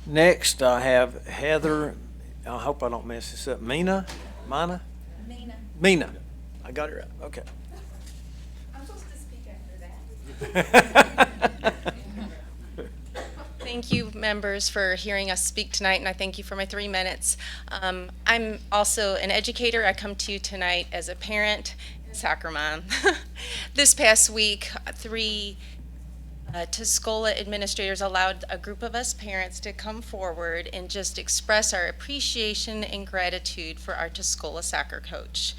A: Next, I have Heather, I hope I don't mess this up, Mina? Mina. I got it right, okay.
K: I'm supposed to speak after that. Thank you, members, for hearing us speak tonight, and I thank you for my 3 minutes. I'm also an educator. I come to you tonight as a parent and a soccer mom. This past week, 3 Tuscola administrators allowed a group of us parents to come forward and just express our appreciation and gratitude for our Tuscola soccer coach.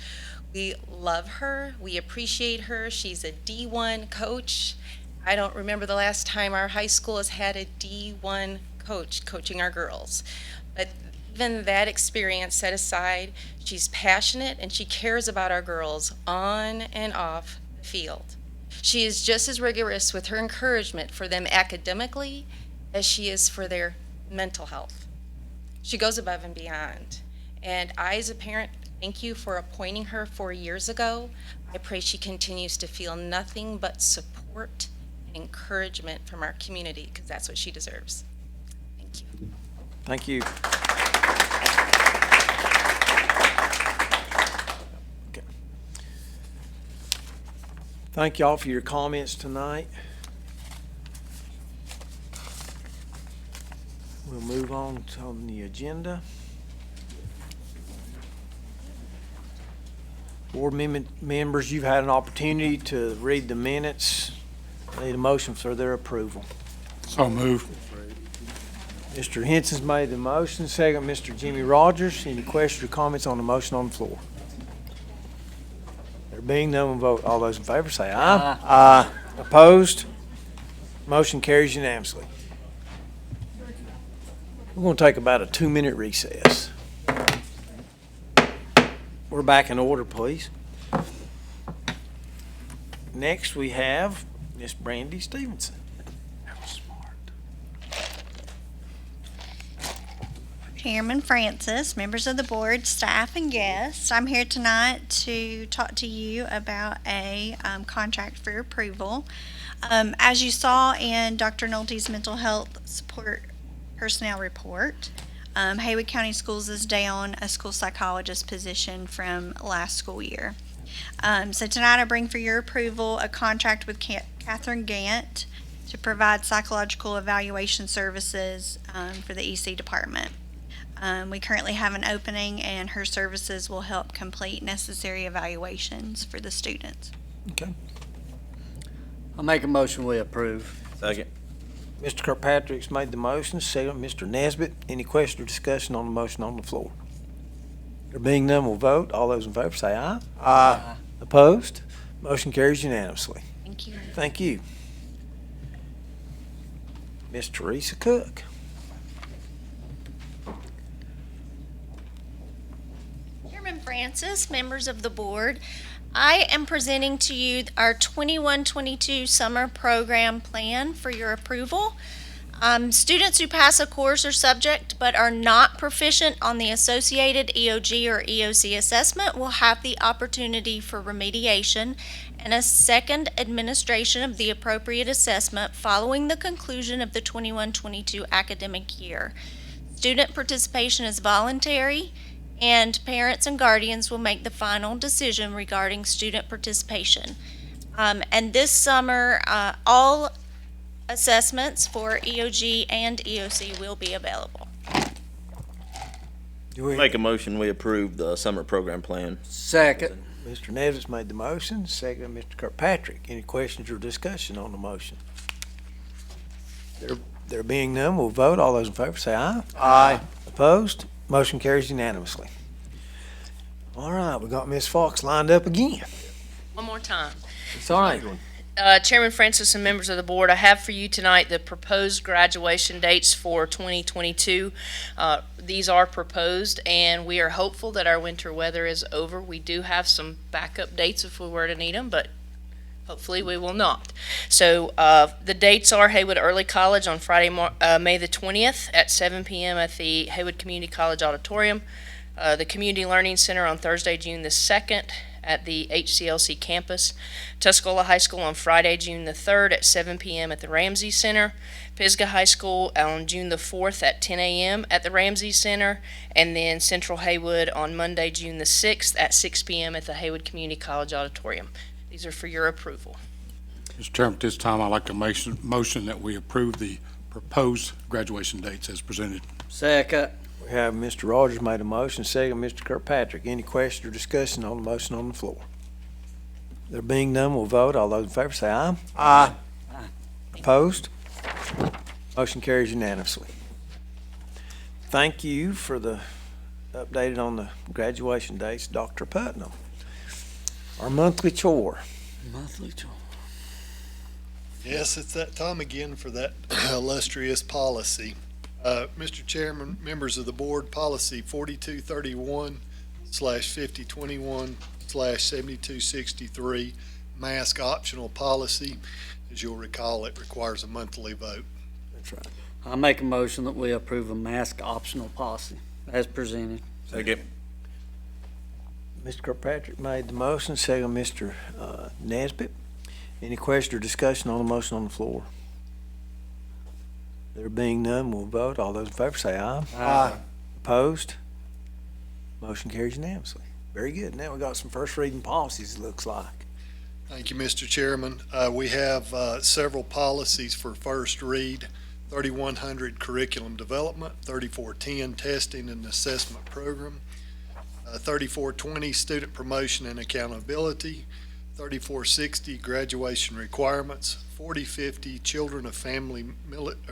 K: We love her. We appreciate her. She's a D1 coach. I don't remember the last time our high school has had a D1 coach coaching our girls. But even that experience set aside, she's passionate and she cares about our girls on and off the field. She is just as rigorous with her encouragement for them academically as she is for their mental health. She goes above and beyond. And I, as a parent, thank you for appointing her 4 years ago. I I pray she continues to feel nothing but support and encouragement from our community, because that's what she deserves. Thank you.
A: Thank you. Okay. Thank y'all for your comments tonight. We'll move on to the agenda. Board members, you've had an opportunity to read the minutes. I need a motion for their approval.
S: So moved.
A: Mr. Henson's made the motion, second Mr. Jimmy Rogers. Any questions or comments on the motion on the floor? There being none, we'll vote. All those in favor say aye. Aye. Opposed? Motion carries unanimously. We're going to take about a 2-minute recess. We're back in order, please. Next, we have Miss Brandy Stevenson.
F: Chairman Francis, members of the board, staff, and guests, I'm here tonight to talk to you about a contract for approval. As you saw in Dr. Nolte's mental health support personnel report, Haywood County Schools is down a school psychologist position from last school year. So tonight I bring for your approval a contract with Catherine Gant to provide psychological evaluation services for the EC department. We currently have an opening, and her services will help complete necessary evaluations for the students.
A: Okay.
L: I'll make a motion we approve.
A: Second. Mr. Kirkpatrick's made the motion, second Mr. Nesbitt. Any question or discussion on the motion on the floor? There being none, we'll vote. All those in favor say aye. Aye. Opposed? Motion carries unanimously.
F: Thank you.
A: Thank you. Miss Teresa Cook.
I: Chairman Francis, members of the board, I am presenting to you our 21-22 summer program plan for your approval. Students who pass a course or subject but are not proficient on the associated EOG or EOC assessment will have the opportunity for remediation and a second administration of the appropriate assessment following the conclusion of the 21-22 academic year. Student participation is voluntary, and parents and guardians will make the final decision regarding student participation. And this summer, all assessments for EOG and EOC will be available.
W: Make a motion, we approve the summer program plan.
L: Second.
A: Mr. Nevis made the motion, second Mr. Kirkpatrick. Any questions or discussion on the motion? There being none, we'll vote. All those in favor say aye. Aye. Opposed? Motion carries unanimously. All right, we got Ms. Fox lined up again.
Q: One more time.
A: It's all right.
Q: Chairman Francis and members of the board, I have for you tonight the proposed graduation dates for 2022. These are proposed, and we are hopeful that our winter weather is over. We do have some backup dates if we were to need them, but hopefully we will not. So the dates are Haywood Early College on Friday, May the 20th at 7 p.m. at the Haywood Community College Auditorium. The Community Learning Center on Thursday, June the 2nd at the HCLC campus. Tuscola High School on Friday, June the 3rd at 7 p.m. at the Ramsey Center. Pisgah High School on June the 4th at 10 a.m. at the Ramsey Center. And then Central Haywood on Monday, June the 6th at 6 p.m. at the Haywood Community College Auditorium. These are for your approval.
S: Mr. Chairman, at this time, I'd like to motion that we approve the proposed graduation dates as presented.
L: Second.
A: We have Mr. Rogers made a motion, second Mr. Kirkpatrick. Any question or discussion on the motion on the floor? There being none, we'll vote. All those in favor say aye. Aye. Opposed? Motion carries unanimously. Thank you for the updated on the graduation dates, Dr. Putnam. Our monthly chore.
L: Monthly chore.
E: Yes, it's that time again for that illustrious policy. Mr. Chairman, members of the board, policy 4231/5021/7263, mask optional policy. As you'll recall, it requires a monthly vote.
A: That's right.
L: I make a motion that we approve a mask optional policy as presented.
W: Second.
A: Mr. Kirkpatrick made the motion, second Mr. Nesbit. Any question or discussion on the motion on the floor? There being none, we'll vote. All those in favor say aye.
S: Aye.
A: Opposed? Motion carries unanimously. Very good. Now we got some first reading policies, it looks like.
E: Thank you, Mr. Chairman. We have several policies for first read. 3100 curriculum development, 3410 testing and assessment program, 3420 student promotion and accountability, 3460 graduation requirements, 4050 children of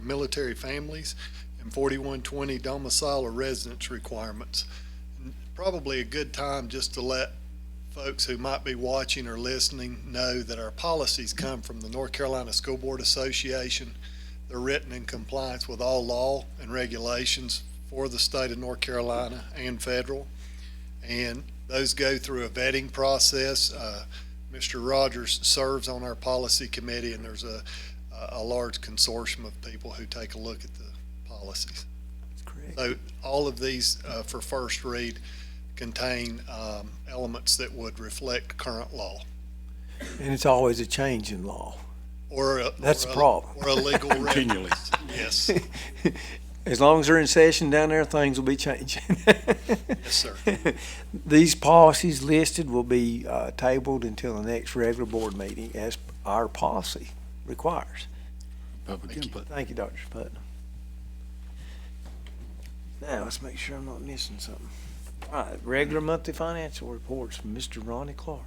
E: military families, and 4120 domicile or residence requirements. And probably a good time just to let folks who might be watching or listening know that our policies come from the North Carolina School Board Association. They're written in compliance with all law and regulations for the state of North Carolina and federal. And those go through a vetting process. Mr. Rogers serves on our policy committee, and there's a large consortium of people who take a look at the policies.
A: That's correct.
E: So all of these for first read contain elements that would reflect current law.
A: And it's always a change in law. That's the problem.
E: Or a legal
S: Continually.
E: Yes.
A: As long as they're in session down there, things will be changing.
E: Yes, sir.
A: These policies listed will be tabled until the next regular board meeting as our policy requires.
S: Public input.
A: Thank you, Dr. Putnam. Now, let's make sure I'm not missing something. All right, regular monthly financial reports from Mr. Ronnie Clark.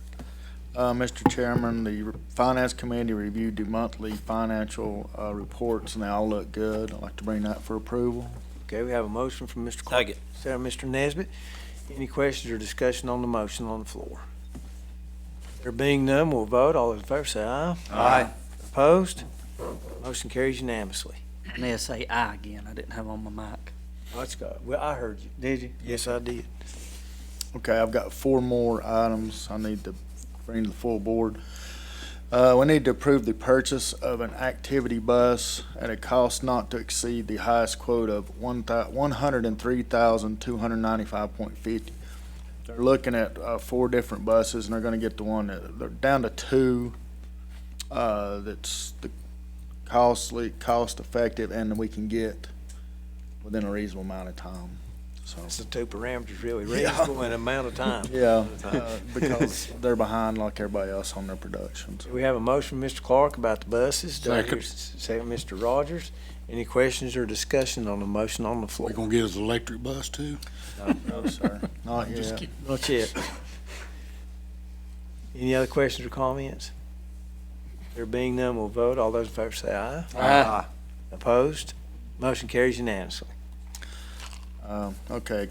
D: Mr. Chairman, the Finance Committee reviewed the monthly financial reports, and they all look good. I'd like to bring that for approval.
A: Okay, we have a motion from Mr. Clark. Second, Mr. Nesbit. Any questions or discussion on the motion on the floor? There being none, we'll vote. All those in favor say aye.
L: Aye.
A: Opposed? Motion carries unanimously.
L: And they'll say aye again. I didn't have on my mic.
A: Let's go. Well, I heard you. Did you? Yes, I did.
D: Okay, I've got 4 more items I need to bring to the full board. We need to approve the purchase of an activity bus at a cost not to exceed the highest quote of $103,295.50. They're looking at 4 different buses, and they're going to get the one that they're down to 2. That's the cost effective, and we can get within a reasonable amount of time. So
A: It's the 2 parameters really reasonable in amount of time.
D: yeah, because they're behind like everybody else on their productions.
A: We have a motion from Mr. Clark about the buses. Do I hear
S: Second.
A: Second, Mr. Rogers. Any questions or discussion on the motion on the floor?
S: We gonna get us an electric bus too?
D: No, sir, not
S: Just
D: yet.
S: kidding.
A: Not yet. Any other questions or comments? There being none, we'll vote. All those in favor say aye.
D: Aye.
A: Opposed? Motion carries unanimously.
D: Okay.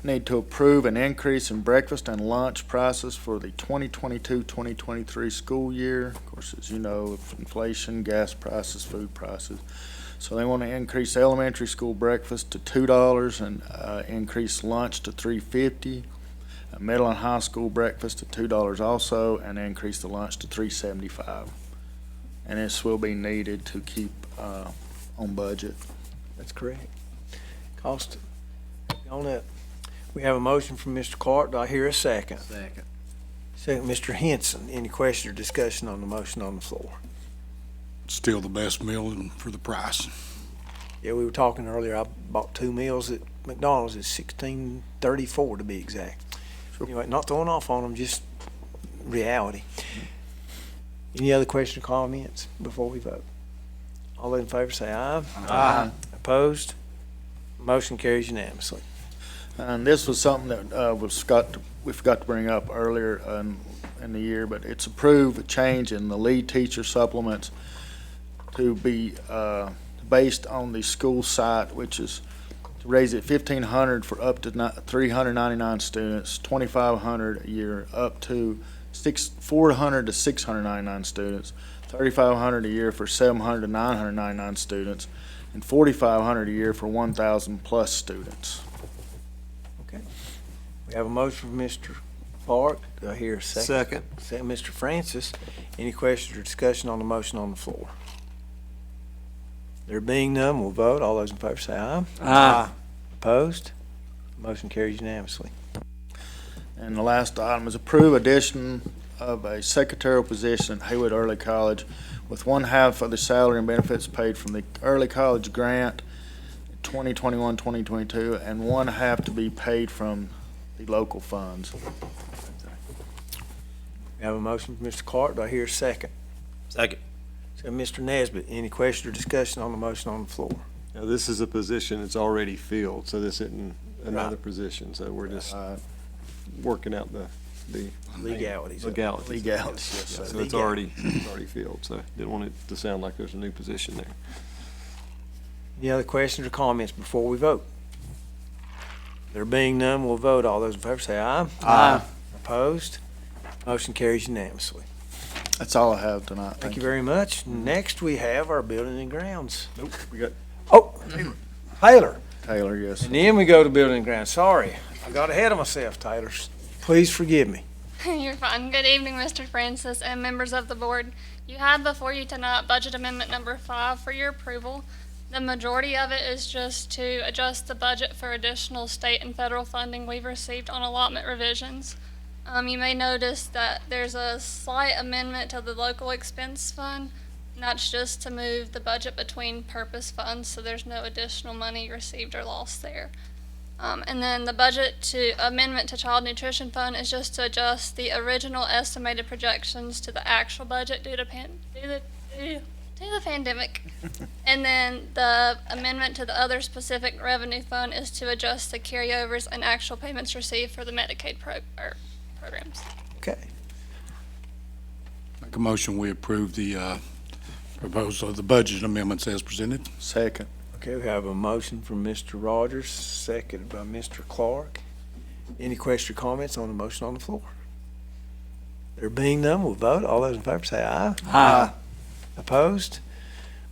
D: Need to approve an increase in breakfast and lunch prices for the 2022-2023 school year. Of course, as you know, inflation, gas prices, food prices. So they want to increase elementary school breakfast to $2 and increase lunch to $3.50. Middle and high school breakfast to $2 also, and increase the lunch to $3.75. And this will be needed to keep on budget.
A: That's correct. Cost on up. We have a motion from Mr. Clark. Do I hear a second?
L: Second.
A: Second, Mr. Henson. Any question or discussion on the motion on the floor?
S: Still the best meal and for the price.
A: Yeah, we were talking earlier. I bought 2 meals at McDonald's. It's $16.34 to be exact. Anyway, not throwing off on them, just reality. Any other questions or comments before we vote? All those in favor say aye.
D: Aye.
A: Opposed? Motion carries unanimously.
D: And this was something that we forgot to bring up earlier in the year, but it's approved a change in the lead teacher supplements to be based on the school site, which is to raise it $1,500 for up to 399 students, $2,500 a year up to 400 to 699 students, $3,500 a year for 700 to 999 students, and $4,500 a year for 1,000 plus students.
A: Okay. We have a motion from Mr. Clark. Do I hear a second?
L: Second.
A: Second, Mr. Francis. Any questions or discussion on the motion on the floor? There being none, we'll vote. All those in favor say aye.
L: Aye.
A: Opposed? Motion carries unanimously.
D: And the last item is approve addition of a secretarial position at Haywood Early College with one half of the salary and benefits paid from the early college grant 2021-2022 and one half to be paid from the local funds.
A: We have a motion from Mr. Clark. Do I hear a second?
W: Second.
A: So, Mr. Nesbitt, any question or discussion on the motion on the floor?
H: Now, this is a position that's already filled, so this isn't another position, so we're just working out the
A: Legalities.
H: legalities.
D: Legalities, yes, sir.
H: So it's already filled, so didn't want it to sound like there's a new position there.
A: Any other questions or comments before we vote? There being none, we'll vote. All those in favor say aye.
D: Aye.
A: Opposed? Motion carries unanimously.
D: That's all I have tonight.
A: Thank you very much. Next, we have our building and grounds.
H: Nope, we got
A: Taylor.
D: Taylor, yes.
A: And then we go to building and grounds. Sorry, I got ahead of myself, Taylor. Please forgive me.
N: You're fine. Good evening, Mr. Francis and members of the board. You have before you tonight Budget Amendment number 5 for your approval. The majority of it is just to adjust the budget for additional state and federal funding we've received on allotment revisions. You may notice that there's a slight amendment to the local expense fund, and that's just to move the budget between purpose funds, so there's no additional money received or lost there. And then the amendment to child nutrition fund is just to adjust the original estimated projections to the actual budget due to the pandemic. And then the amendment to the other specific revenue fund is to adjust the carryovers and actual payments received for the Medicaid programs.
A: Okay.
S: Make a motion, we approve the proposal of the budget amendments as presented.
D: Second.
A: Okay, we have a motion from Mr. Rogers, seconded by Mr. Clark. Any question or comments on the motion on the floor? There being none, we'll vote. All those in favor say aye.
D: Aye.
A: Opposed?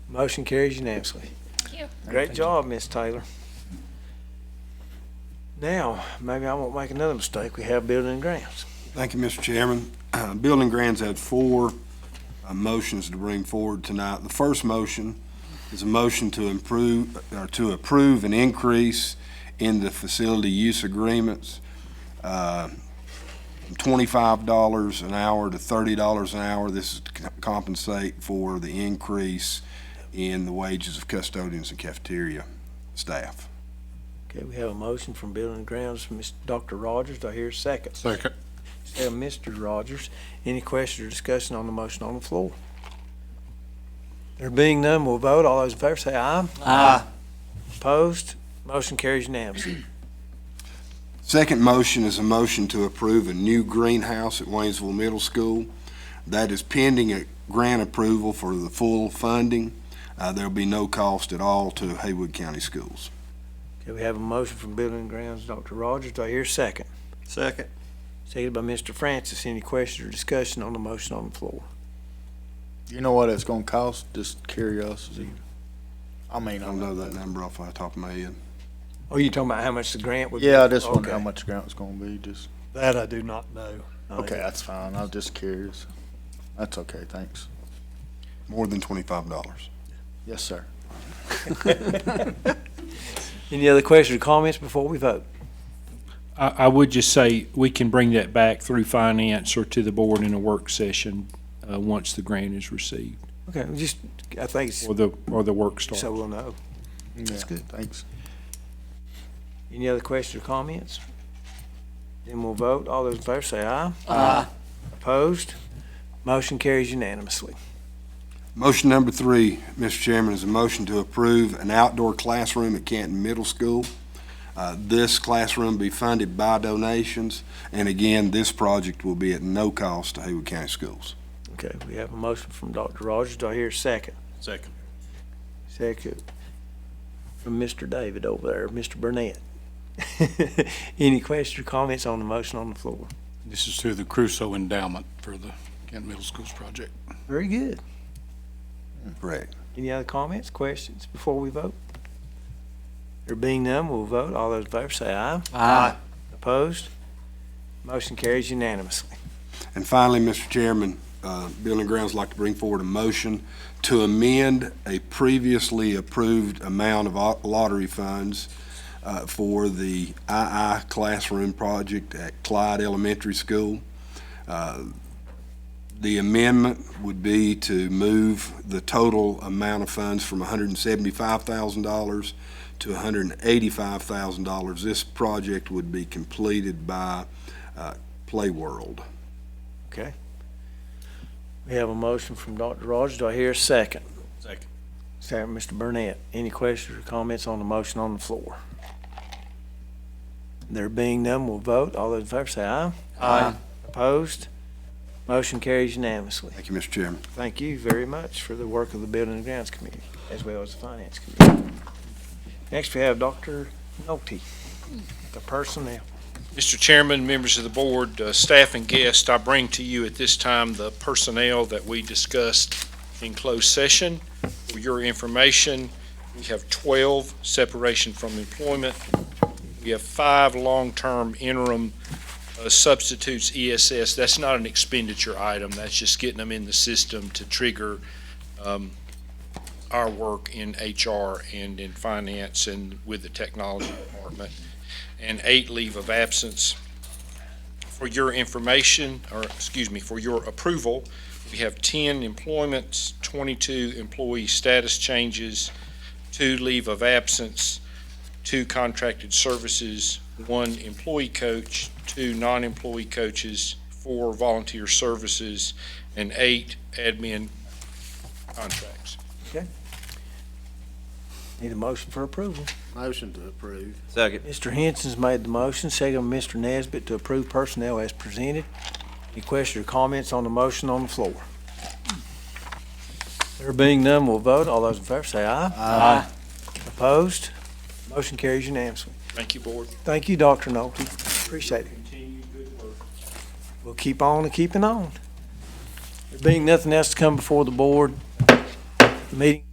A: Motion carries unanimously.
N: Thank you.
A: Great job, Miss Taylor. Now, maybe I won't make another mistake. We have building and grounds.
P: Thank you, Mr. Chairman. Building and Grounds had four motions to bring forward tonight. The first motion is a motion to approve an increase in the facility use agreements from $25 an hour to $30 an hour. This is to compensate for the increase in the wages of custodians and cafeteria staff.
A: Okay, we have a motion from building and grounds from Dr. Rogers. Do I hear a second?
S: Second.
A: Mr. Rogers. Any question or discussion on the motion on the floor? There being none, we'll vote. All those in favor say aye.
D: Aye.
A: Opposed? Motion carries unanimously.
P: Second motion is a motion to approve a new greenhouse at Waynesville Middle School. That is pending a grant approval for the full funding. There'll be no cost at all to Haywood County Schools.
A: Okay, we have a motion from building and grounds, Dr. Rogers. Do I hear a second?
H: Second.
A: Seconded by Mr. Francis. Any question or discussion on the motion on the floor?
D: You know what it's gonna cost? Just curiosity. I mean,
P: I don't know that number off the top of my head.
A: Oh, you talking about how much the grant would be?
D: Yeah, I just wonder
A: Okay.
D: how much the grant was gonna be, just.
S: That I do not know.
D: Okay, that's fine. I was just curious. That's okay, thanks.
P: More than $25.
D: Yes, sir.
A: Any other questions or comments before we vote?
X: I would just say we can bring that back through finance or to the board in a work session once the grant is received.
A: Okay, I think it's.
X: Or the work starts.
A: So we'll know.
D: That's good, thanks.
A: Any other questions or comments? Then we'll vote. All those in favor say aye.
D: Aye.
A: Opposed? Motion carries unanimously.
P: Motion number 3, Mr. Chairman, is a motion to approve an outdoor classroom at Canton Middle School. This classroom will be funded by donations, and again, this project will be at no cost to Haywood County Schools.
A: Okay, we have a motion from Dr. Rogers. Do I hear a second?
H: Second.
A: Second from Mr. David over there, Mr. Burnett. Any questions or comments on the motion on the floor?
S: This is to the Crusoe Endowment for the Kent Middle Schools project.
A: Very good.
P: Correct.
A: Any other comments, questions before we vote? There being none, we'll vote. All those in favor say aye.
D: Aye.
A: Opposed? Motion carries unanimously.
P: And finally, Mr. Chairman, Building and Grounds would like to bring forward a motion to amend a previously approved amount of lottery funds for the II classroom project at Clyde Elementary School. The amendment would be to move the total amount of funds from $175,000 to $185,000. This project would be completed by Play World.
A: Okay. We have a motion from Dr. Rogers. Do I hear a second?
H: Second.
A: Second, Mr. Burnett. Any questions or comments on the motion on the floor? There being none, we'll vote. All those in favor say aye.
H: Aye.
A: Opposed? Motion carries unanimously.
P: Thank you, Mr. Chairman.
A: Thank you very much for the work of the Building and Grounds Committee, as well as the Finance Committee. Next, we have Dr. Nolte, the personnel.
X: Mr. Chairman, members of the board, staff and guests, I bring to you at this time the personnel that we discussed in closed session. For your information, we have 12 separation from employment. We have 5 long-term interim substitutes ESS. That's not an expenditure item. That's just getting them in the system to trigger our work in HR and in finance and with the technology department. And 8 leave of absence. For your information, or excuse me, for your approval, we have 10 employments, 22 employee status changes, 2 leave of absence, 2 contracted services, 1 employee coach, 2 non-employee coaches, 4 volunteer services, and 8 admin contracts.
A: Okay. Need a motion for approval.
D: Motion to approve.
H: Second.
A: Mr. Henson's made the motion, second by Mr. Nesbitt, to approve personnel as presented. Any questions or comments on the motion on the floor? There being none, we'll vote. All those in favor say aye.
H: Aye.
A: Opposed? Motion carries unanimously.
X: Thank you, board.
A: Thank you, Dr. Nolte. Appreciate it.
X: Continued good work.
A: We'll keep on and keeping on. There being nothing else to come before the board, the meeting